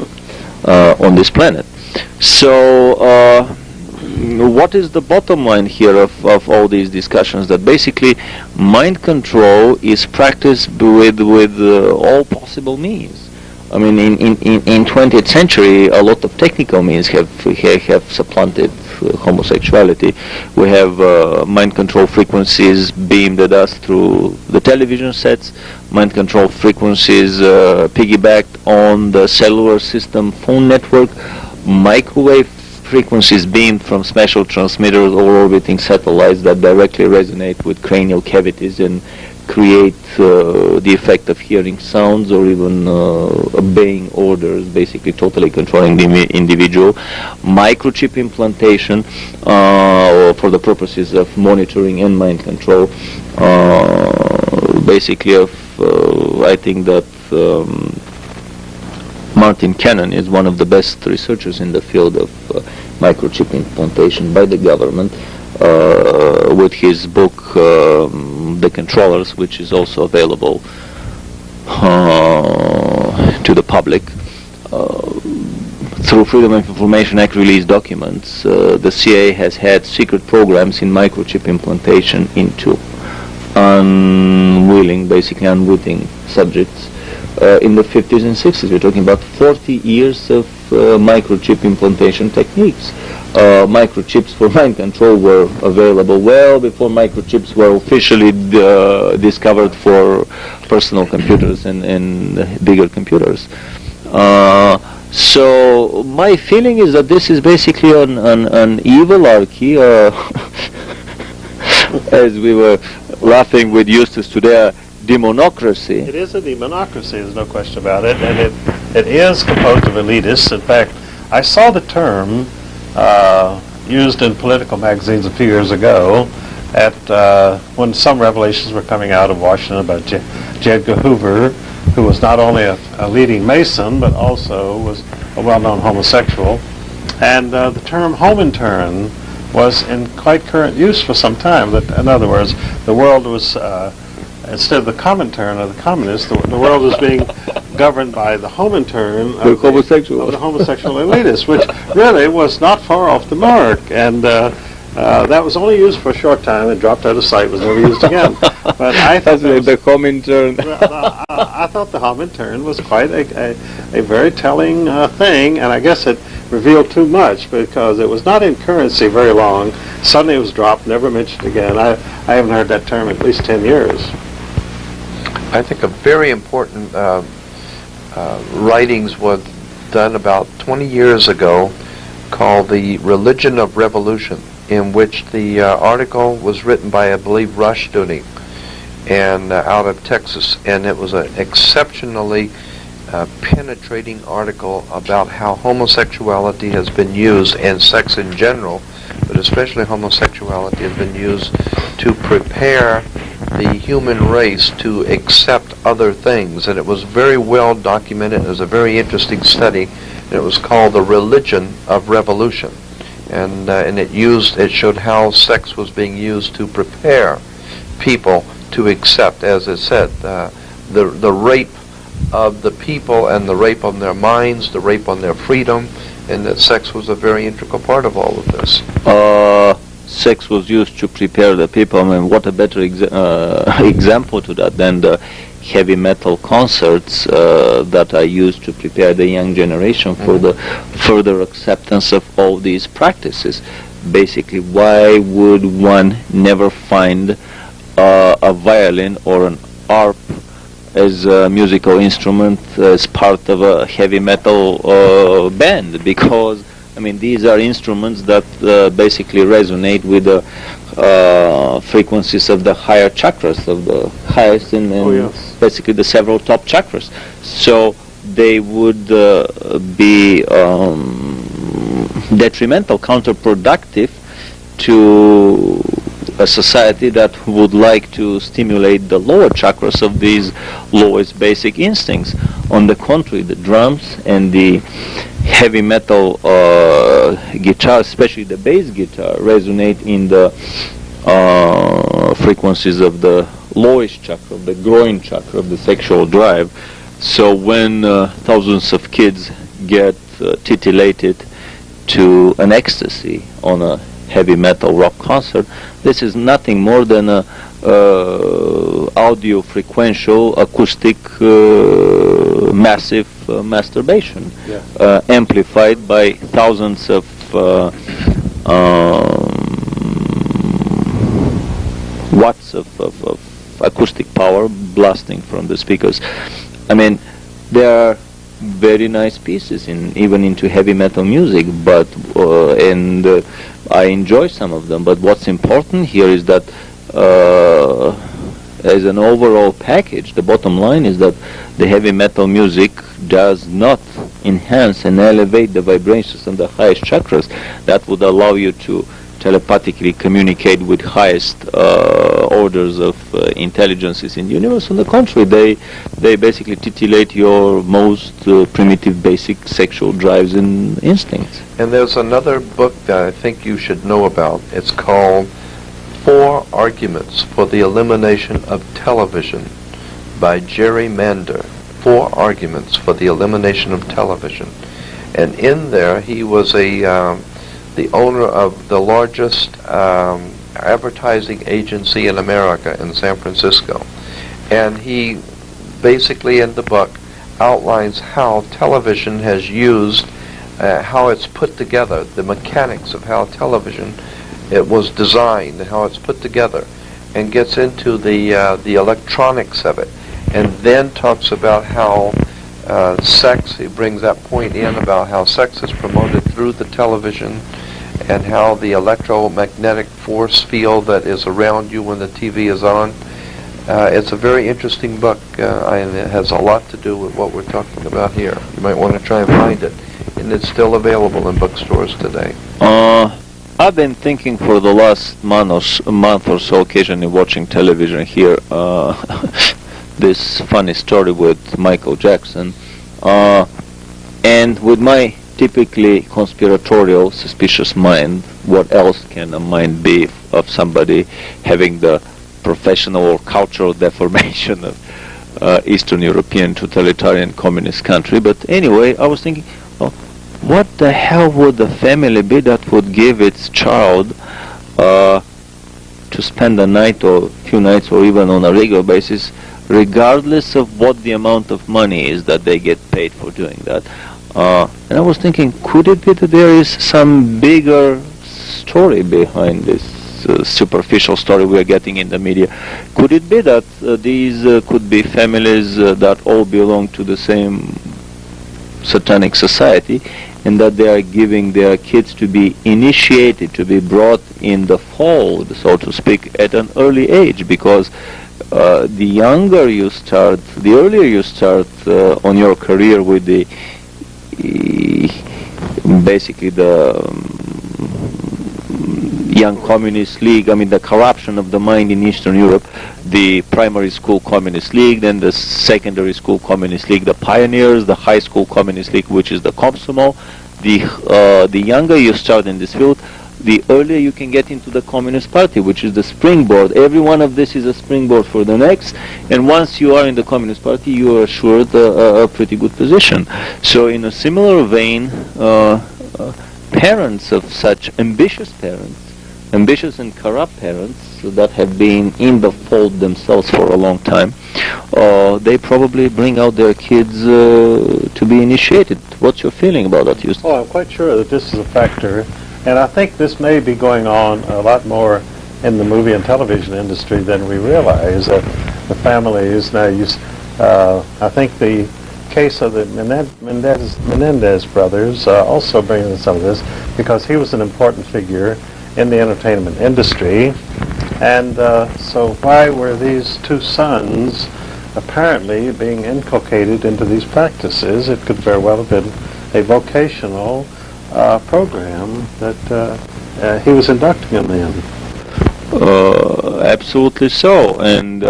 on this planet. So, what is the bottom line here of all these discussions? That basically mind control is practiced with all possible means. I mean, in 20th century, a lot of technical means have supplanted homosexuality. We have mind control frequencies beamed at us through the television sets, mind control frequencies piggybacked on the cellular system phone network, microwave frequencies beamed from special transmitters or orbiting satellites that directly resonate with cranial cavities and create the effect of hearing sounds or even obeying orders, basically totally controlling the individual. Microchip implantation for the purposes of monitoring and mind control. Basically, I think that Martin Cannon is one of the best researchers in the field of microchip implantation by the government, with his book The Controllers, which is also available to the public. Through Freedom of Information Act release documents, the CIA has had secret programs in microchip implantation into basically unwitting subjects. In the 50s and 60s, we're talking about 40 years of microchip implantation techniques. Microchips for mind control were available well before microchips were officially discovered for personal computers and bigger computers. So my feeling is that this is basically an evilarchy, as we were laughing with Eustace today, demonocracy. It is a demonocracy, there's no question about it, and it is composed of elitists. In fact, I saw the term used in political magazines a few years ago when some revelations were coming out of Washington about J. Edgar Hoover, who was not only a leading Mason, but also was a well-known homosexual. And the term home intern was in quite current use for some time. That, in other words, the world was, instead of the Comintern or the communists, the world was being governed by the home intern of the homosexual elitists, which really was not far off the mark. And that was only used for a short time and dropped out of sight, was never used again. But I thought the Comintern. I thought the Comintern was quite a very telling thing, and I guess it revealed too much because it was not in currency very long. Suddenly it was dropped, never mentioned again. I haven't heard that term in at least 10 years. I think a very important writings was done about 20 years ago called The Religion of Revolution, in which the article was written by, I believe, Rushdoony, and out of Texas, and it was an exceptionally penetrating article about how homosexuality has been used, and sex in general, but especially homosexuality, has been used to prepare the human race to accept other things. And it was very well documented. It was a very interesting study, and it was called The Religion of Revolution. And it showed how sex was being used to prepare people to accept, as it said, the rape of the people and the rape on their minds, the rape on their freedom, and that sex was a very integral part of all of this. Sex was used to prepare the people. I mean, what a better example to that than the heavy metal concerts that are used to prepare the young generation for the further acceptance of all these practices. Basically, why would one never find a violin or an harp as a musical instrument as part of a heavy metal band? Because I mean, these are instruments that basically resonate with the frequencies of the higher chakras, of the highest and basically the several top chakras. So they would be detrimental, counterproductive to a society that would like to stimulate the lower chakras of these lowest basic instincts. On the contrary, the drums and the heavy metal guitar, especially the bass guitar, resonate in the frequencies of the lowest chakra, of the groin chakra, of the sexual drive. So when thousands of kids get titillated to an ecstasy on a heavy metal rock concert, this is nothing more than a audio frequential acoustic massive masturbation, amplified by thousands of watts of acoustic power blasting from the speakers. I mean, there are very nice pieces even into heavy metal music, but I enjoy some of them. But what's important here is that as an overall package, the bottom line is that the heavy metal music does not enhance and elevate the vibrations of the highest chakras that would allow you to telepathically communicate with highest orders of intelligences in the universe. On the contrary, they basically titillate your most primitive basic sexual drives and instincts. And there's another book that I think you should know about. It's called 4 Arguments for the Elimination of Television by Jerry Mander. 4 Arguments for the Elimination of Television. And in there, he was the owner of the largest advertising agency in America in San Francisco. And he basically in the book outlines how television has used, how it's put together, the mechanics of how television it was designed and how it's put together, and gets into the electronics of it, and then talks about how sex, he brings that point in about how sex is promoted through the television, and how the electromagnetic force field that is around you when the TV is on. It's a very interesting book, and it has a lot to do with what we're talking about here. You might want to try and find it, and it's still available in bookstores today. I've been thinking for the last month or so, occasionally watching television here, this funny story with Michael Jackson, and with my typically conspiratorial, suspicious mind, what else can a mind be of somebody having the professional or cultural deformation of Eastern European totalitarian communist country? But anyway, I was thinking, what the hell would the family be that would give its child to spend a night or a few nights or even on a regular basis, regardless of what the amount of money is that they get paid for doing that? And I was thinking, could it be that there is some bigger story behind this superficial story we are getting in the media? Could it be that these could be families that all belong to the same satanic society, and that they are giving their kids to be initiated, to be brought in the fold, so to speak, at an early age, because the younger you start, the earlier you start on your career with the basically the young communist league, I mean the corruption of the mind in Eastern Europe, the primary school communist league, then the secondary school communist league, the pioneers, the high school communist league, which is the Komsomol. The younger you start in this field, the earlier you can get into the Communist Party, which is the springboard. Every one of this is a springboard for the next, and once you are in the Communist Party, you are assured a pretty good position. So in a similar vein, parents of such ambitious and corrupt parents that have been in the fold themselves for a long time, they probably bring out their kids to be initiated. What's your feeling about that, Eustace? Oh, I'm quite sure that this is a factor, and I think this may be going on a lot more in the movie and television industry than we realize. That the families now use. I think the case of the Menendez brothers also brings in some of this, because he was an important figure in the entertainment industry, and so why were these two sons apparently being inculcated into these practices? It could very well have been a vocational program that he was inducting them in. Absolutely so, and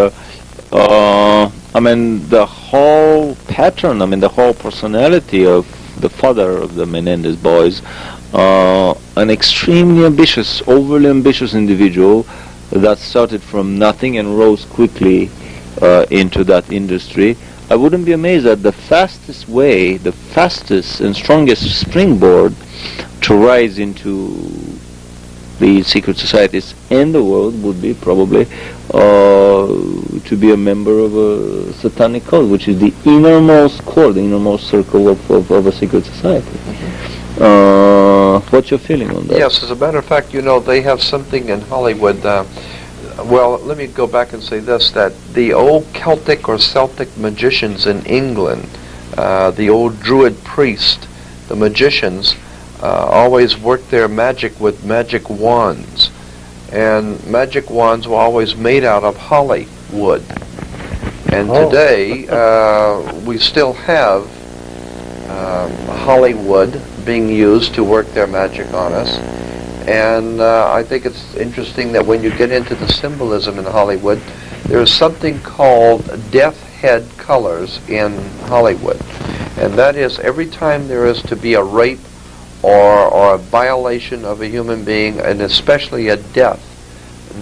I mean the whole pattern, I mean the whole personality of the father of the Menendez boys, an extremely ambitious, overly ambitious individual that started from nothing and rose quickly into that industry. I wouldn't be amazed that the fastest way, the fastest and strongest springboard to rise into the secret societies in the world would be probably to be a member of a satanic cult, which is the innermost core, the innermost circle of a secret society. What's your feeling on that? Yes, as a matter of fact, you know, they have something in Hollywood. Well, let me go back and say this, that the old Celtic or Celtic magicians in England, the old Druid priest, the magicians, always worked their magic with magic wands. And magic wands were always made out of holly wood. And today, we still have holly wood being used to work their magic on us. And I think it's interesting that when you get into the symbolism in Hollywood, there's something called death head colors in Hollywood. And that is, every time there is to be a rape or a violation of a human being, and especially a death,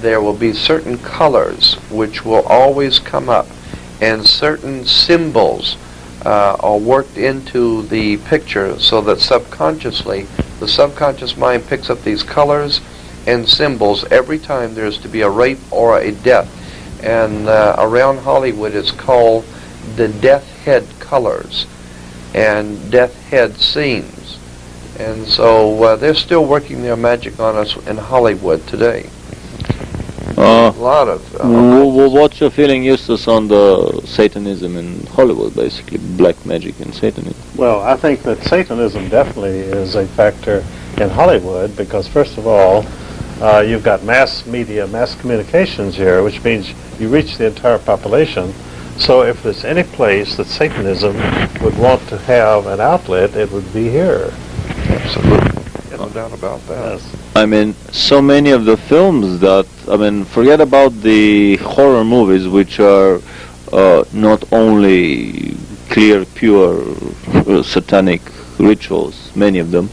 there will be certain colors which will always come up, and certain symbols are worked into the picture so that subconsciously the subconscious mind picks up these colors and symbols every time there's to be a rape or a death. And around Hollywood it's called the death head colors and death head scenes. And so they're still working their magic on us in Hollywood today. A lot of... what's your feeling, Eustace, on the Satanism in Hollywood, basically, black magic and Satanism? Well, I think that Satanism definitely is a factor in Hollywood, because first of all, you've got mass media, mass communications here, which means you reach the entire population. So if there's any place that Satanism would want to have an outlet, it would be here. Absolutely. No doubt about that. Yes. I mean, so many of the films that, I mean, forget about the horror movies, which are not only clear, pure satanic rituals, many of them,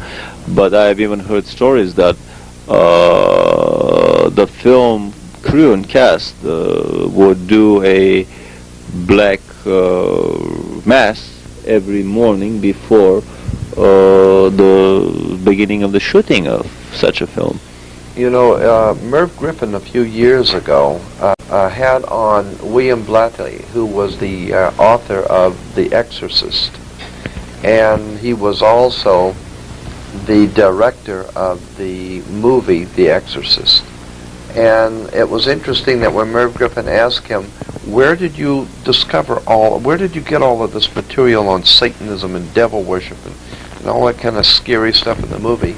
but I've even heard stories that the film crew and cast would do a black mass every morning before the beginning of the shooting of such a film. You know, Merv Griffin a few years ago had on William Blatty, who was the author of The Exorcist, and he was also the director of the movie The Exorcist. And it was interesting that when Merv Griffin asked him, where did you get all of this material on Satanism and devil worship and all that kind of scary stuff in the movie?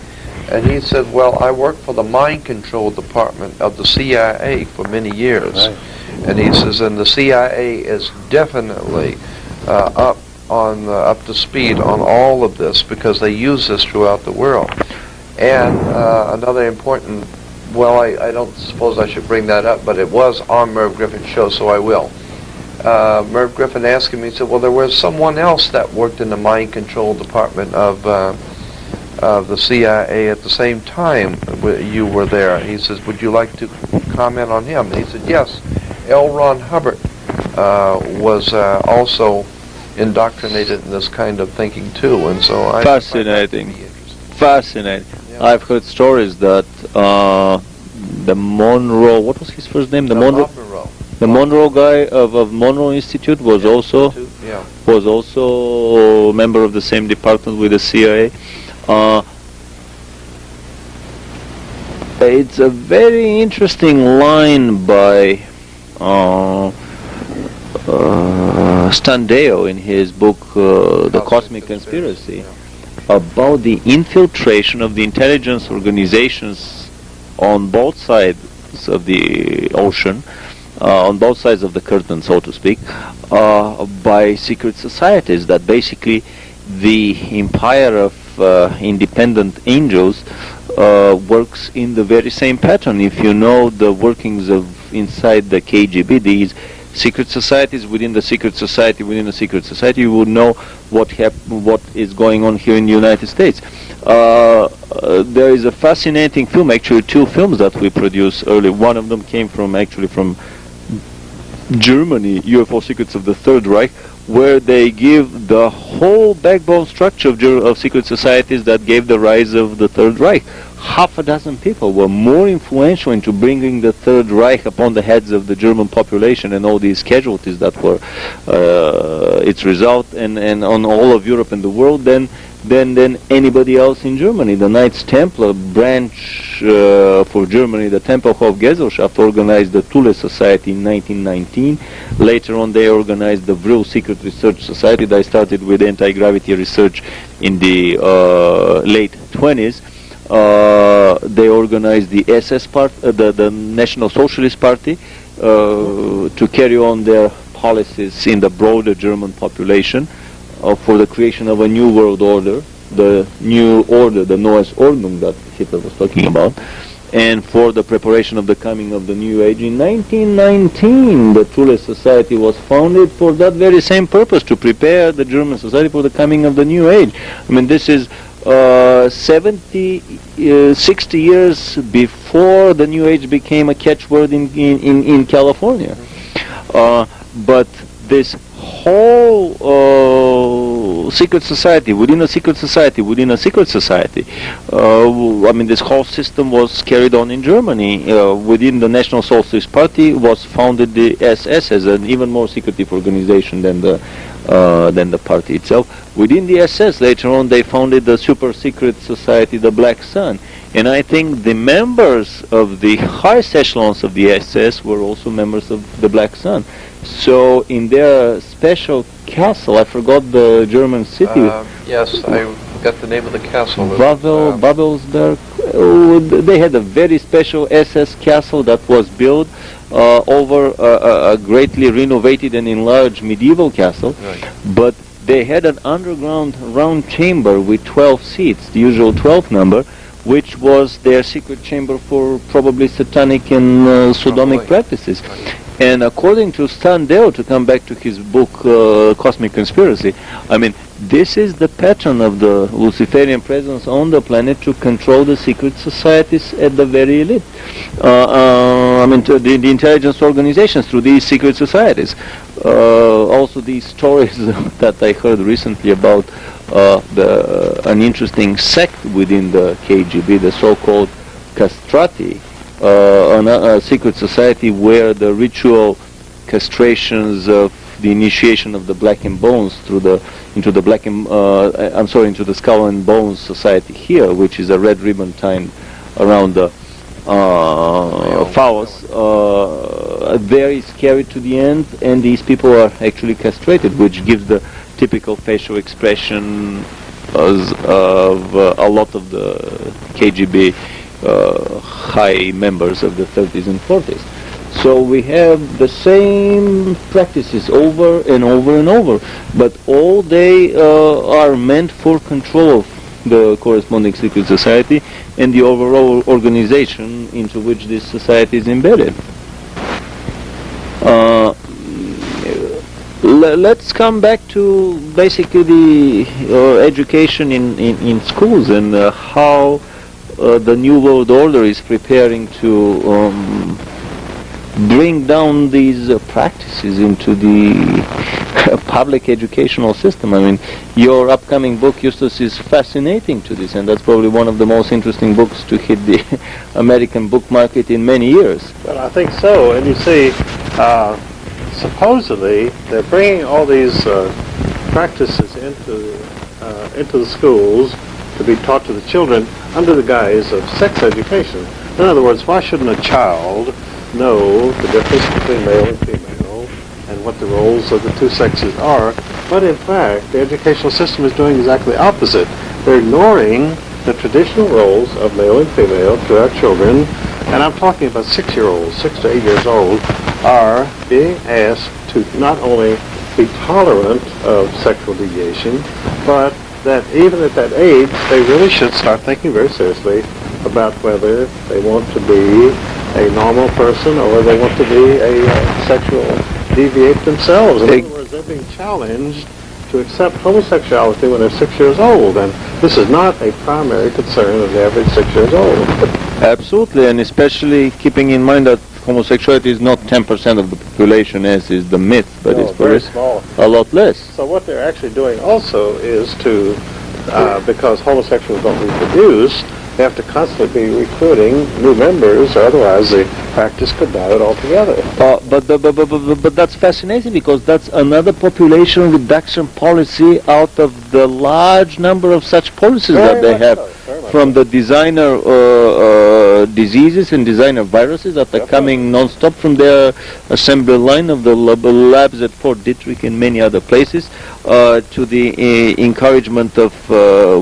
And he said, well, I worked for the mind control department of the CIA for many years. Right. And he says, and the CIA is definitely up to speed on all of this because they use this throughout the world. And another important, well, I don't suppose I should bring that up, but it was on Merv Griffin's show, so I will. Merv Griffin asked him, he said, well, there was someone else that worked in the mind control department of the CIA at the same time you were there. He says, would you like to comment on him? And he said, yes. L. Ron Hubbard was also indoctrinated in this kind of thinking too, and so I Fascinating. Fascinating. Yeah. I've heard stories that the Monroe, what was his first name? The Bob Monroe. The Monroe guy of Monroe Institute was also Yeah. was also a member of the same department with the CIA. It's a very interesting line by Standeo in his book The Cosmic Conspiracy about the infiltration of the intelligence organizations on both sides of the ocean, on both sides of the curtain, so to speak, by secret societies, that basically the empire of independent angels works in the very same pattern. If you know the workings of inside the KGB, these secret societies within the secret society within the secret society, you would know what is going on here in the United States. There is a fascinating film, actually two films that we produced early. One of them came from Germany, UFO Secrets of the Third Reich, where they give the whole backbone structure of secret societies that gave the rise of the Third Reich. Half a dozen people were more influential into bringing the Third Reich upon the heads of the German population and all these casualties that were its result, and on all of Europe and the world than anybody else in Germany. The Knights Templar branch for Germany, the Tempelhof-Gesellschaft, organized the Thule Society in 1919. Later on, they organized the Vril Secret Research Society that started with anti-gravity research in the late 20s. They organized the SS part, the National Socialist Party, to carry on their policies in the broader German population for the creation of a new world order, the new order, the Neues Ordnung that Hitler was talking about, and for the preparation of the coming of the new age. In 1919, the Thule Society was founded for that very same purpose, to prepare the German society for the coming of the new age. I mean, this is 60 years before the New Age became a catchword in California. But this whole secret society within a secret society within a secret society, I mean, this whole system was carried on in Germany. Within the National Socialist Party was founded the SS as an even more secretive organization than the party itself. Within the SS, later on, they founded the super secret society, the Black Sun. And I think the members of the highest echelons of the SS were also members of the Black Sun. So in their special castle, I forgot the German city. Yes, I forgot the name of the castle. Babelsberg. They had a very special SS castle that was built over a greatly renovated and enlarged medieval castle. Right. But they had an underground round chamber with 12 seats, the usual 12th number, which was their secret chamber for probably satanic and sodomic practices. Right. And according to Standeo, to come back to his book Cosmic Conspiracy, I mean, this is the pattern of the Luciferian presence on the planet to control the secret societies at the very elite. I mean, to the intelligence organizations through these secret societies. Also, these stories that I heard recently about an interesting sect within the KGB, the so-called castrati, a secret society where the ritual castrations of the initiation of the black and bones into the skull and bones society here, which is a red ribbon tied around the phallus, very scary to the end, and these people are actually castrated, which gives the typical facial expression of a lot of the KGB high members of the 30s and 40s. So we have the same practices over and over and over, but all they are meant for control of the corresponding secret society and the overall organization into which this society is embedded. Let's come back to basically the education in schools and how the New World Order is preparing to bring down these practices into the public educational system. I mean, your upcoming book, Eustace, is fascinating to this, and that's probably one of the most interesting books to hit the American book market in many years. Well, I think so. And you see, supposedly they're bringing all these practices into the schools to be taught to the children under the guise of sex education. In other words, why shouldn't a child know the difference between male and female and what the roles of the two sexes are? But in fact, the educational system is doing exactly the opposite. They're ignoring the traditional roles of male and female to our children, and I'm talking about 6-year-olds, 6 to 8 years old, are being asked to not only be tolerant of sexual deviation, but that even at that age, they really should start thinking very seriously about whether they want to be a normal person or whether they want to be a sexual deviate themselves. In other words, they're being challenged to accept homosexuality when they're 6 years old, and this is not a primary concern of the average 6 years old. Absolutely, and especially keeping in mind that homosexuality is not 10% of the population, as is the myth, but No, it's very small. A lot less. So what they're actually doing also is to, because homosexuals don't reproduce, they have to constantly be recruiting new members, or otherwise the practice could die out altogether. But that's fascinating, because that's another population reduction policy out of the large number of such policies that they have, from the designer diseases and designer viruses that are coming non-stop from their assembly line of the labs at Fort Detrick and many other places, to the encouragement of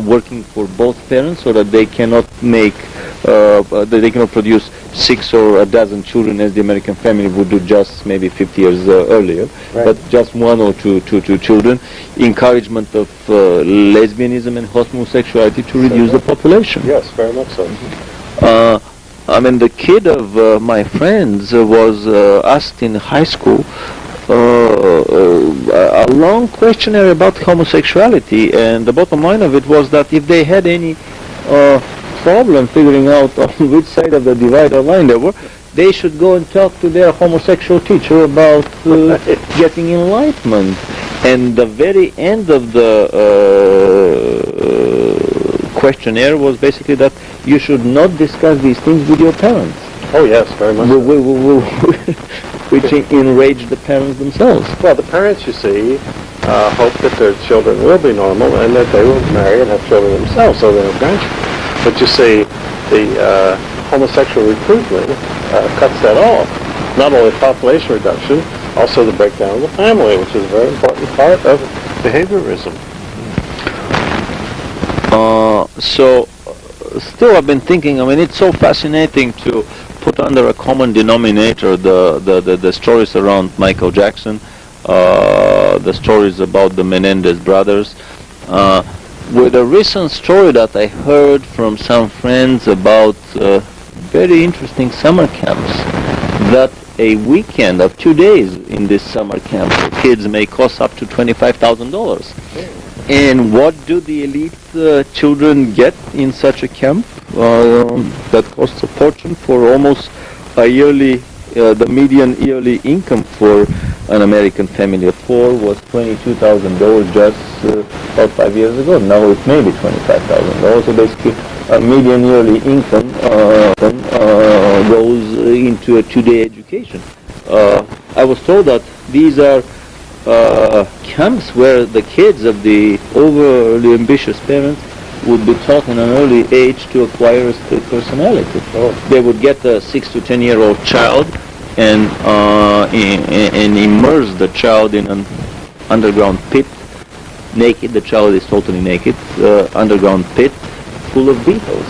working for both parents so that they cannot make, that they cannot produce 6 or a dozen children as the American family would do just maybe 50 years earlier, but just 1 or 2 children. Encouragement of lesbianism and homosexuality to reduce the population. Yes, very much so. I mean, the kid of my friends was asked in high school a long questionnaire about homosexuality, and the bottom line of it was that if they had any problem figuring out on which side of the divider line they were, they should go and talk to their homosexual teacher about getting enlightenment. And the very end of the questionnaire was basically that you should not discuss these things with your parents. Oh yes, very much so. Which enraged the parents themselves. Well, the parents, you see, hope that their children will be normal and that they will marry and have children themselves, so they'll have grandchildren. But you see, the homosexual recruitment cuts that off. Not only population reduction, also the breakdown of the family, which is a very important part of behaviorism. So, still I've been thinking, I mean, it's so fascinating to put under a common denominator the stories around Michael Jackson, the stories about the Menendez brothers, with a recent story that I heard from some friends about very interesting summer camps, that a weekend of 2 days in this summer camp for kids may cost up to $25,000. And what do the elite children get in such a camp? That costs a fortune for almost a yearly, the median yearly income for an American family of 4 was $22,000 just about 5 years ago. Now it may be $25,000. So basically, a median yearly income goes into a 2-day education. I was told that these are camps where the kids of the overly ambitious parents would be taught in an early age to acquire a split personality. They would get a 6 to 10 year old child and immerse the child in an underground pit, naked. The child is totally naked, underground pit full of beetles,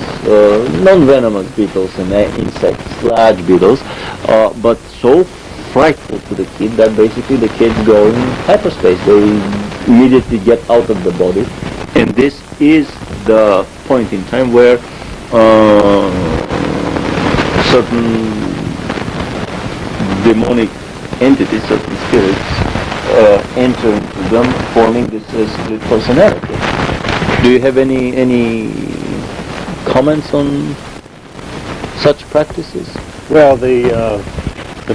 non-venomous beetles and insects, large beetles, but so frightful to the kid that basically the kids go in hyperspace. They immediately get out of the body, and this is the point in time where certain demonic entities, certain spirits, enter into them, forming this split personality. Do you have any comments on such practices? Well, the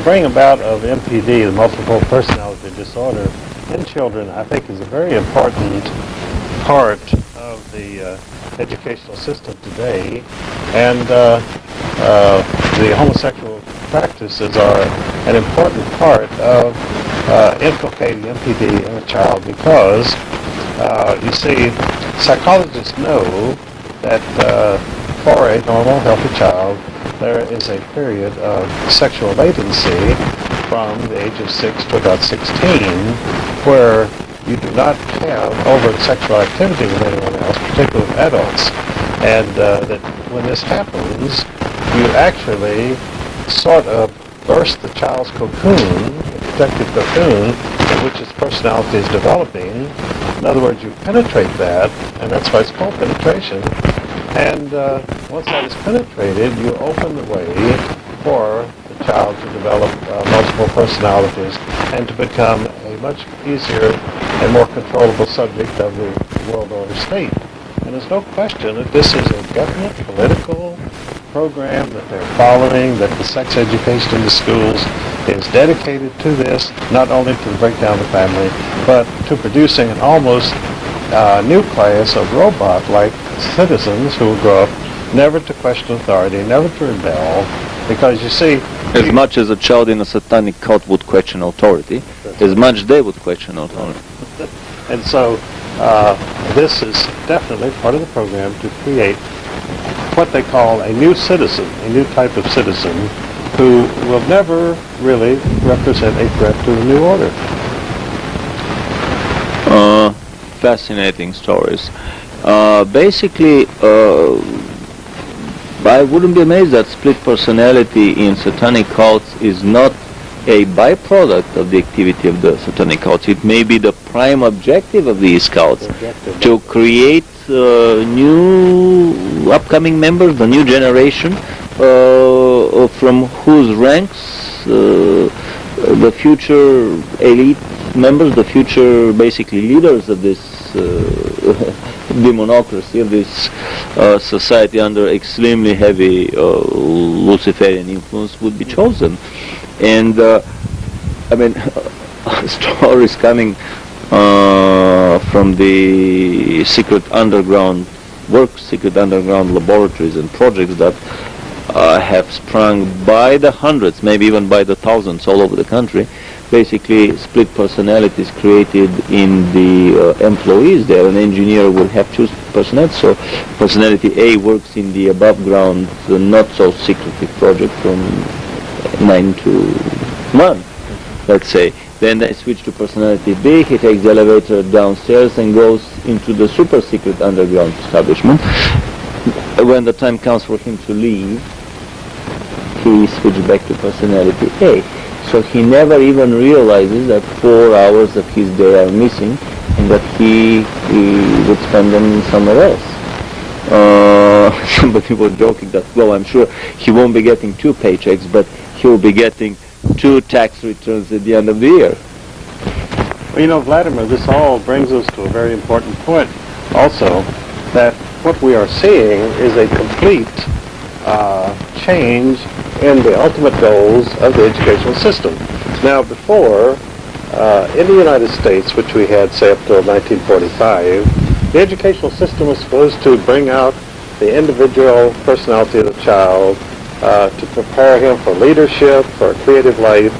bring about of MPD, the multiple personality disorder, in children, I think is a very important part of the educational system today, and the homosexual practices are an important part of inculcating MPD in a child, because you see, psychologists know that for a normal, healthy child, there is a period of sexual latency from the age of 6 to about 16, where you do not have overt sexual activity with anyone else, particularly with adults, and that when this happens, you actually sort of burst the child's cocoon, the protective cocoon, in which its personality is developing. In other words, you penetrate that, and that's why it's called penetration. And once that is penetrated, you open the way for the child to develop multiple personalities and to become a much easier and more controllable subject of the world order state. And there's no question that this is a definite political program that they're following, that the sex education in the schools is dedicated to this, not only to break down the family, but to producing an almost new class of robot-like citizens who will grow up never to question authority, never to rebel, because you see... As much as a child in a satanic cult would question authority, as much they would question authority. And so this is definitely part of the program to create what they call a new citizen, a new type of citizen who will never really represent a threat to the new order. Fascinating stories. Basically, I wouldn't be amazed that split personality in satanic cults is not a byproduct of the activity of the satanic cults. It may be the prime objective of these cults, to create new upcoming members, the new generation, from whose ranks the future elite members, the future basically leaders of this demonocracy, of this society under extremely heavy Luciferian influence would be chosen. And I mean, stories coming from the secret underground laboratories and projects that have sprung by the hundreds, maybe even by the thousands all over the country. Basically, split personalities created in the employees there. An engineer will have two personalities, so personality A works in the above ground, not so secretive project from 9 to 1, let's say. Then they switch to personality B, he takes the elevator downstairs and goes into the super secret underground establishment. When the time comes for him to leave, he switches back to personality A. So he never even realizes that 4 hours of his day are missing and that he would spend them somewhere else. Somebody was joking that, well, I'm sure he won't be getting 2 paychecks, but he'll be getting 2 tax returns at the end of the year. Well, you know, Vladimir, this all brings us to a very important point also, that what we are seeing is a complete change in the ultimate goals of the educational system. Now, before, in the United States, which we had, say, up till 1945, the educational system was supposed to bring out the individual personality of the child, to prepare him for leadership, for a creative life.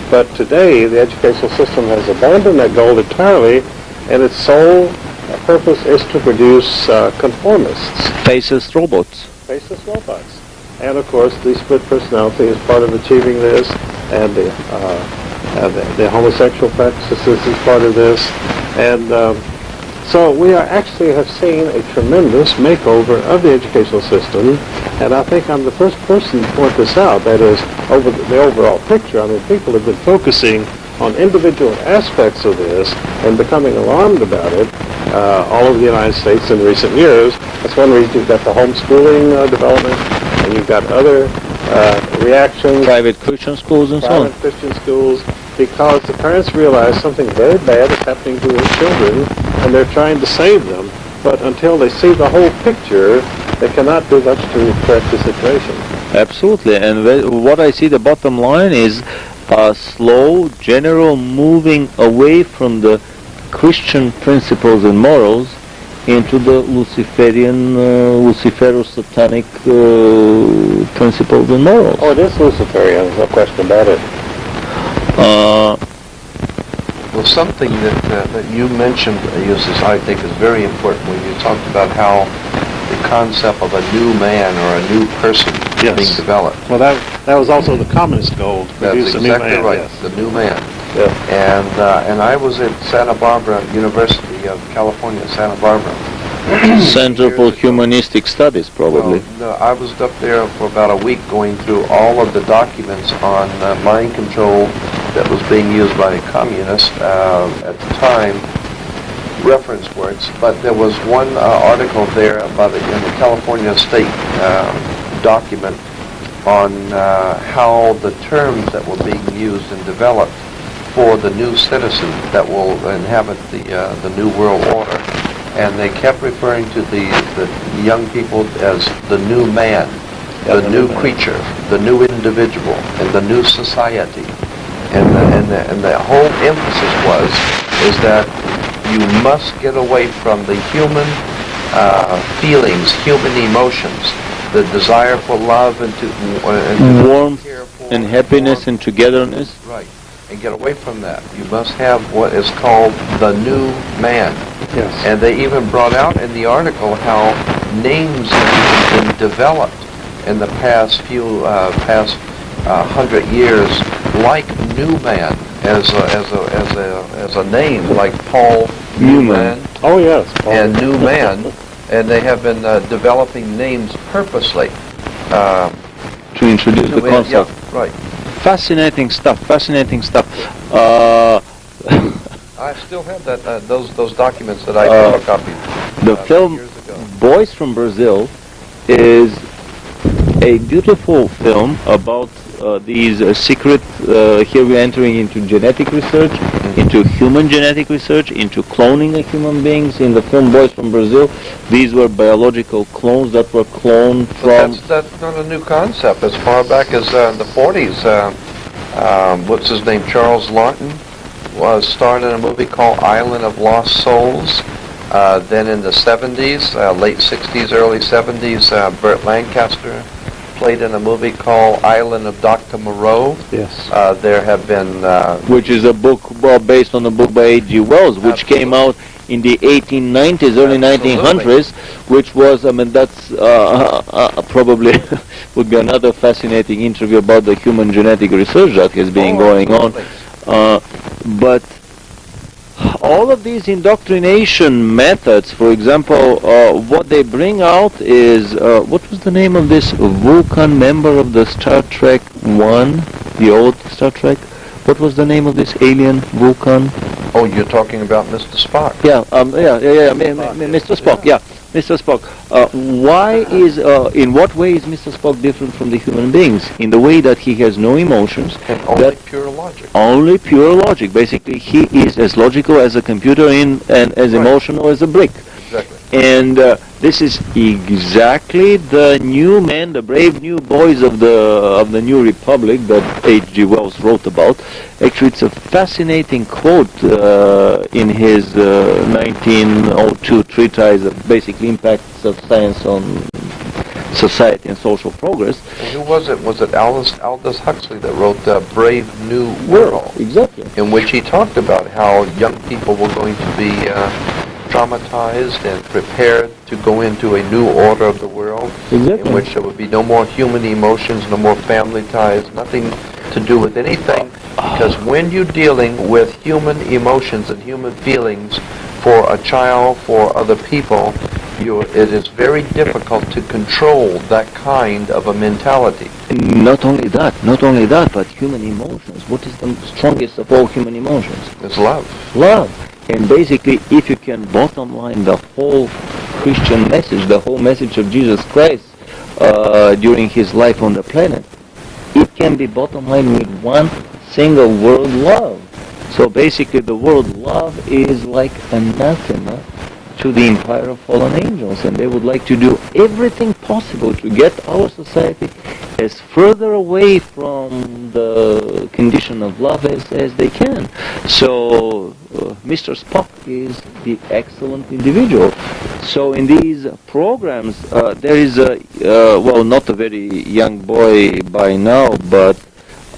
But today, the educational system has abandoned that goal entirely, and its sole purpose is to produce conformists. Faceless robots. Faceless robots. And of course, the split personality is part of achieving this. and the homosexual practices is part of this, and so we have seen a tremendous makeover of the educational system, and I think I'm the first person to point this out. That is, over the overall picture. I mean, people have been focusing on individual aspects of this and becoming alarmed about it all over the United States in recent years. That's one reason you've got the homeschooling development, and you've got other reactions. Private Christian schools and so on. Private Christian schools, because the parents realize something very bad is happening to their children, and they're trying to save them. But until they see the whole picture, they cannot do much to correct the situation. Absolutely, and what I see the bottom line is a slow, general moving away from the Christian principles and morals into the Lucifero-satanic principles and morals. Oh, it is Luciferian, no question about it. Well, something that you mentioned, Eustace, I think is very important when you talked about how the concept of a new man or a new person being developed. Well, that was also the communist goal, to produce a new man. That's exactly right, yes. the new man. Yeah. And I was at Santa Barbara, University of California, Santa Barbara. Center for Humanistic Studies, probably. Well, no, I was up there for about a week going through all of the documents on mind control that was being used by communists at the time, reference works, but there was one article there about in the California State document on how the terms that were being used and developed for the new citizen that will inhabit the new world order, and they kept referring to the young people as the new man, the new creature, the new individual, and the new society, and the whole emphasis is that you must get away from the human feelings, human emotions, the desire for love and to warmth and happiness and togetherness. Right, and get away from that. You must have what is called the new man. Yes. And they even brought out in the article how names have been developed in the past 100 years, like New Man as a name, like Paul Newman. Oh yes, Paul. And New Man, and they have been developing names purposely To introduce the concept. Yeah, right. Fascinating stuff. I still have those documents that I photocopied. The film years ago. Boys from Brazil is a beautiful film about these secret, here we're entering into genetic research, into human genetic research, into cloning of human beings. In the film Boys from Brazil, these were biological clones that were cloned from... That's not a new concept. As far back as the 40s, what's his name, Charles Lawton, was starred in a movie called Island of Lost Souls. Then in the 70s, late 60s, early 70s, Burt Lancaster played in a movie called Island of Dr. Moreau. Yes. There have been... which is a book based on a book by H.G. Wells, which came out in the 1890s, early 1900s, which was, I mean, that's probably would be another fascinating interview about the human genetic research that has been going on. But all of these indoctrination methods, for example, what they bring out is, what was the name of this Vulcan member of the Star Trek 1, the old Star Trek? What was the name of this alien Vulcan? Oh, you're talking about Mr. Spock. Mr. Spock, Mr. Spock. In what way is Mr. Spock different from the human beings? In the way that he has no emotions. And only pure logic. Only pure logic. Basically, he is as logical as a computer and as emotional as a brick. Exactly. And this is exactly the new men, the brave new boys of the New Republic that H.G. Wells wrote about. Actually, it's a fascinating quote in his 1902 treatise of basic impacts of science on society and social progress. And who was it? Was it Aldous Huxley that wrote Brave New World? Exactly. In which he talked about how young people were going to be traumatized and prepared to go into a new order of the world, Exactly. in which there would be no more human emotions, no more family ties, nothing to do with anything, because when you're dealing with human emotions and human feelings for a child, for other people, it is very difficult to control that kind of a mentality. Not only that, but human emotions. What is the strongest of all human emotions? It's love. Love. And basically, if you can bottom line the whole Christian message, the whole message of Jesus Christ during his life on the planet, it can be bottom line with one single word: love. So basically, the word love is like anathema to the empire of fallen angels, and they would like to do everything possible to get our society as further away from the condition of love as they can. So Mr. Spock is the excellent individual. So in these programs, there is a, well, not a very young boy by now, but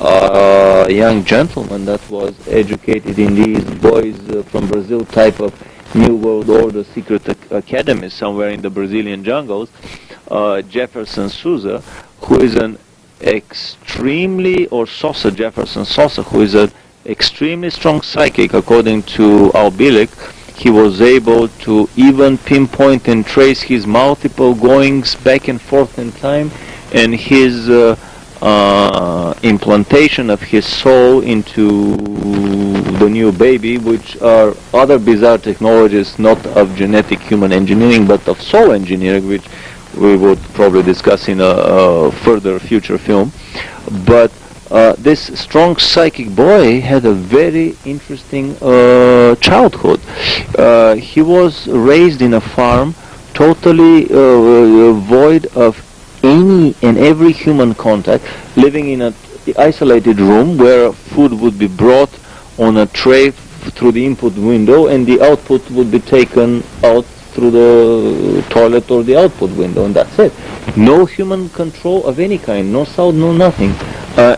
a young gentleman that was educated in these boys from Brazil type of New World Order secret academy somewhere in the Brazilian jungles, Jefferson Souza, who is an extremely, or Sosa, Jefferson Sosa, who is an extremely strong psychic. According to Albilic, he was able to even pinpoint and trace his multiple goings back and forth in time, and his implantation of his soul into the new baby, which are other bizarre technologies, not of genetic human engineering, but of soul engineering, which we would probably discuss in a further future film. But this strong psychic boy had a very interesting childhood. He was raised in a farm totally void of any and every human contact, living in an isolated room where food would be brought on a tray through the input window, and the output would be taken out through the toilet or the output window, and that's it. No human control of any kind, no sound, no nothing.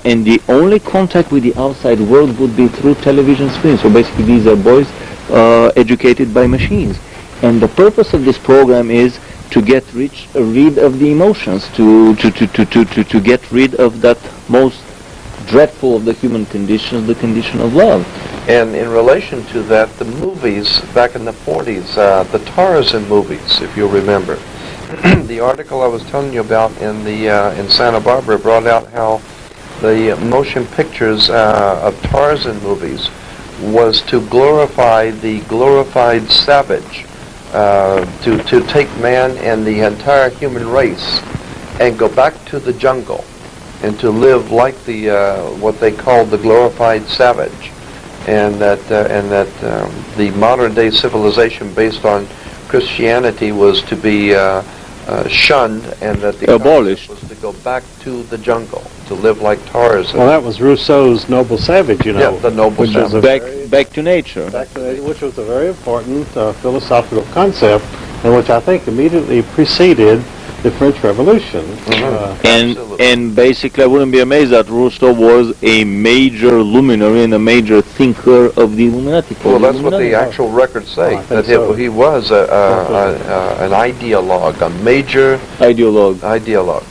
And the only contact with the outside world would be through television screens. So basically these are boys educated by machines. And the purpose of this program is to get rid of the emotions, to get rid of that most dreadful of the human conditions, the condition of love. And in relation to that, the movies back in the 40s, the Tarzan movies, if you remember, the article I was telling you about in Santa Barbara brought out how the motion pictures of Tarzan movies was to glorify the glorified savage, to take man and the entire human race and go back to the jungle and to live like the what they called the glorified savage, and that the modern day civilization based on Christianity was to be shunned, and that the abolished, was to go back to the jungle to live like Tarzan. Well, that was Rousseau's Noble Savage, you know. Yeah, the Noble Savage. Back to nature. Which was a very important philosophical concept, and which I think immediately preceded the French Revolution. And basically, I wouldn't be amazed that Rousseau was a major luminary and a major thinker of the Illuminati. Well, that's what the actual records say, that he was an ideologue, a major ideologue.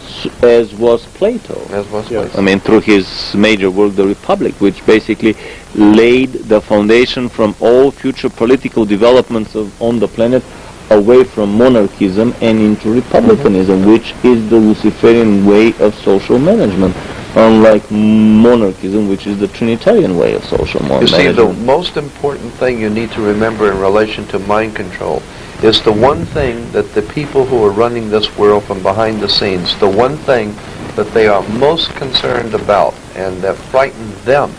As was Plato. Plato. I mean, through his major work, The Republic, which basically laid the foundation from all future political developments on the planet away from monarchism and into republicanism, which is the Luciferian way of social management, unlike monarchism, which is the Trinitarian way of social management. You see, the most important thing you need to remember in relation to mind control is the one thing that the people who are running this world from behind the scenes, the one thing that they are most concerned about and that frightens them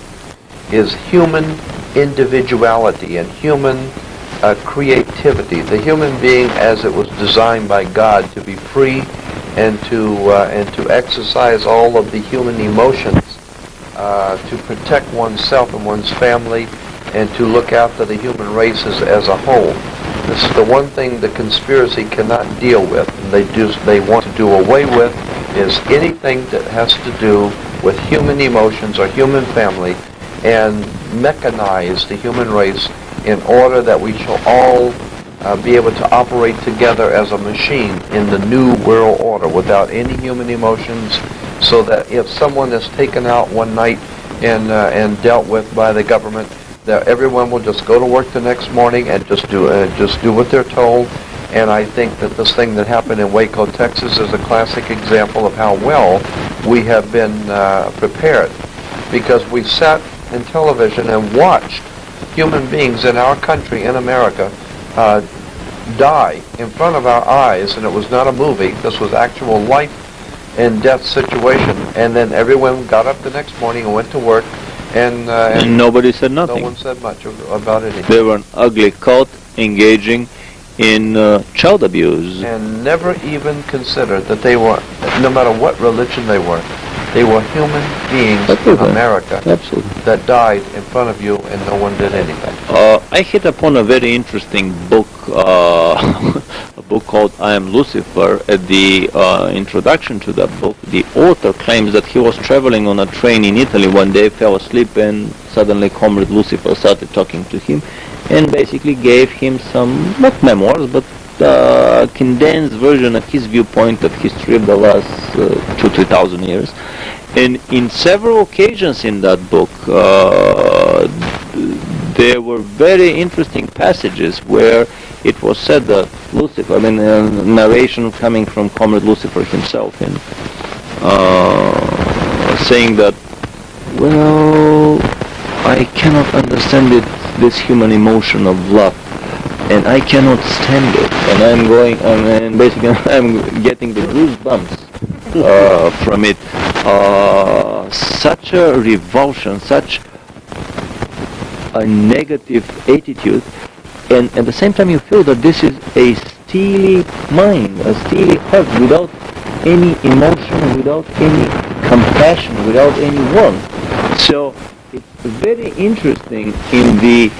is human individuality and human creativity, the human being as it was designed by God to be free and to exercise all of the human emotions, to protect oneself and one's family, and to look after the human race as a whole. This is the one thing the conspiracy cannot deal with, and they want to do away with is anything that has to do with human emotions or human family, and mechanize the human race in order that we shall all be able to operate together as a machine in the new world order without any human emotions, so that if someone is taken out one night and dealt with by the government. That everyone will just go to work the next morning and just do what they're told. And I think that this thing that happened in Waco, Texas, is a classic example of how well we have been prepared, because we sat in television and watched human beings in our country, in America, die in front of our eyes, and it was not a movie. This was actual life and death situation. And then everyone got up the next morning and went to work, and nobody said nothing. No one said much about anything. They were an ugly cult engaging in child abuse. And never even considered that they were, no matter what religion they were human beings in America. Absolutely. That died in front of you, and no one did anything. I hit upon a very interesting book, a book called I Am Lucifer. At the introduction to that book, the author claims that he was traveling on a train in Italy one day, fell asleep, and suddenly Comrade Lucifer started talking to him and basically gave him some, not memoirs, but condensed version of his viewpoint of history of the last 2,000-3,000 years. And in several occasions in that book, there were very interesting passages where it was said that Lucifer, narration coming from Comrade Lucifer himself, and saying that, well, I cannot understand this human emotion of love, and I cannot stand it, and I'm getting the goosebumps from it. Such a revulsion, such a negative attitude, and at the same time you feel that this is a steely mind, a steely heart, without any emotion, without any compassion, without any warmth. So it's very interesting in the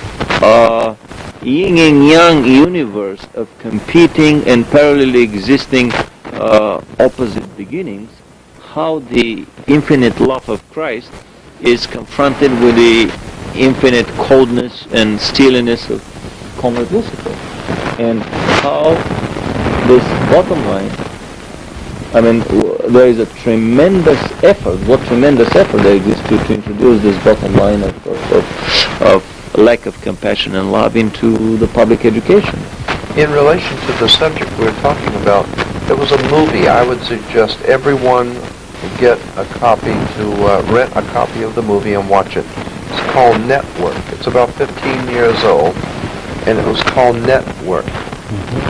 yin and yang universe of competing and parallelly existing opposite beginnings, how the infinite love of Christ is confronted with the infinite coldness and steeliness of Comrade Lucifer, and how this bottom line, there is a tremendous effort, what tremendous effort there exists to introduce this bottom line of lack of compassion and love into the public education. In relation to the subject we're talking about, there was a movie. I would suggest everyone get a copy, to rent a copy of the movie and watch it. It's called Network. It's about 15 years old, and it was called Network.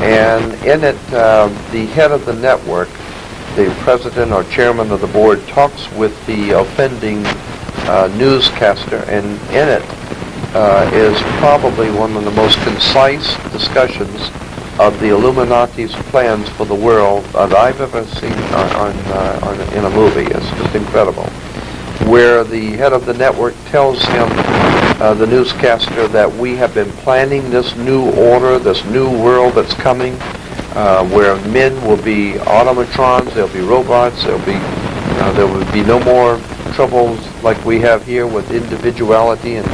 And in it, the head of the network, the president or chairman of the board, talks with the offending newscaster, and in it is probably one of the most concise discussions of the Illuminati's plans for the world that I've ever seen in a movie. It's just incredible. Where the head of the network tells him, the newscaster, that we have been planning this new order, this new world that's coming, where men will be automatrons, there'll be robots, there will be no more troubles like we have here with individuality and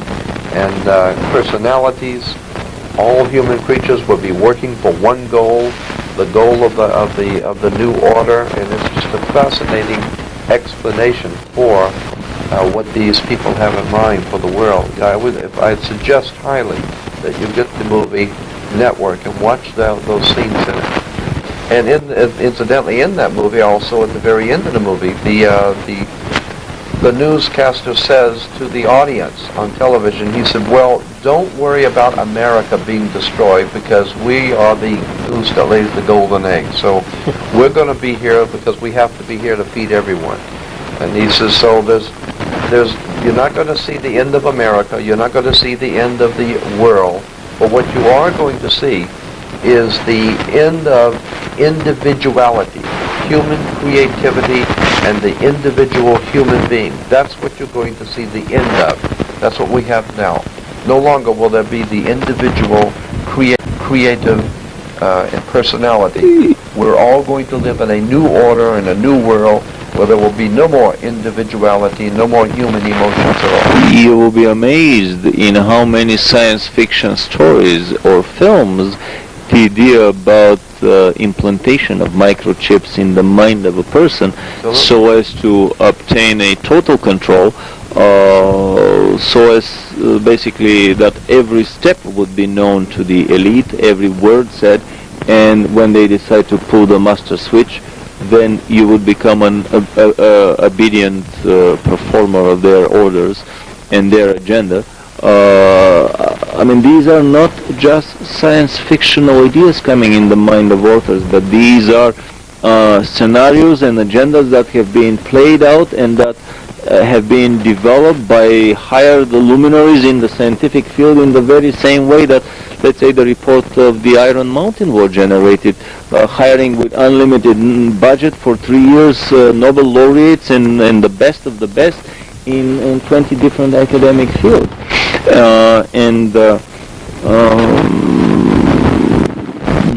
personalities. All human creatures will be working for one goal, the goal of the new order, and it's just a fascinating explanation for what these people have in mind for the world. I'd suggest highly that you get the movie Network and watch those scenes in it. And incidentally, in that movie, also at the very end of the movie, the newscaster says to the audience on television, he said, well, don't worry about America being destroyed, because we are the goose that lays the golden egg. So we're going to be here because we have to be here to feed everyone. And he says, so you're not going to see the end of America, you're not going to see the end of the world, but what you are going to see is the end of individuality, human creativity, and the individual human being. That's what you're going to see the end of. That's what we have now. No longer will there be the individual creative personality. We're all going to live in a new order, in a new world, where there will be no more individuality, no more human emotions at all. You will be amazed in how many science fiction stories or films the idea about implantation of microchips in the mind of a person so as to obtain a total control so as basically that every step would be known to the elite, every word said, and when they decide to pull the master switch, then you would become an obedient performer of their orders and their agenda. I mean, these are not just science fictional ideas coming in the mind of authors, but these are scenarios and agendas that have been played out and that have been developed by hired luminaries in the scientific field in the very same way that, let's say, the report of the Iron Mountain was generated, hiring with unlimited budget for 3 years Nobel laureates and the best of the best in 20 different academic fields.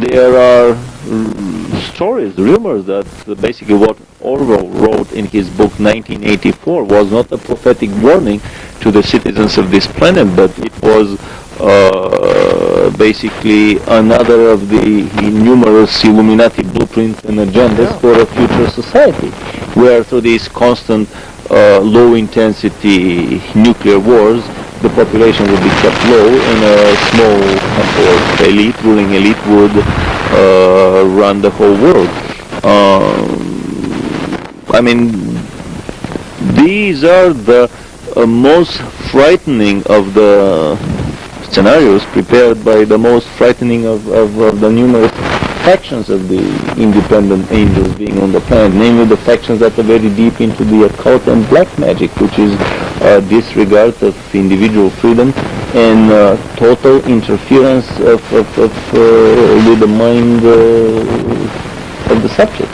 There are stories, rumors that basically what Orwell wrote in his book 1984 was not a prophetic warning to the citizens of this planet, but it was basically another of the numerous Illuminati blueprints and agendas for a future society, where through these constant low-intensity nuclear wars, the population would be kept low, and a small elite, ruling elite, would run the whole world. I mean, these are the most frightening of the scenarios prepared by the most frightening of the numerous factions of the independent angels being on the planet, namely the factions that are very deep into the occult and black magic, which is disregard of individual freedom and total interference with the mind of the subject.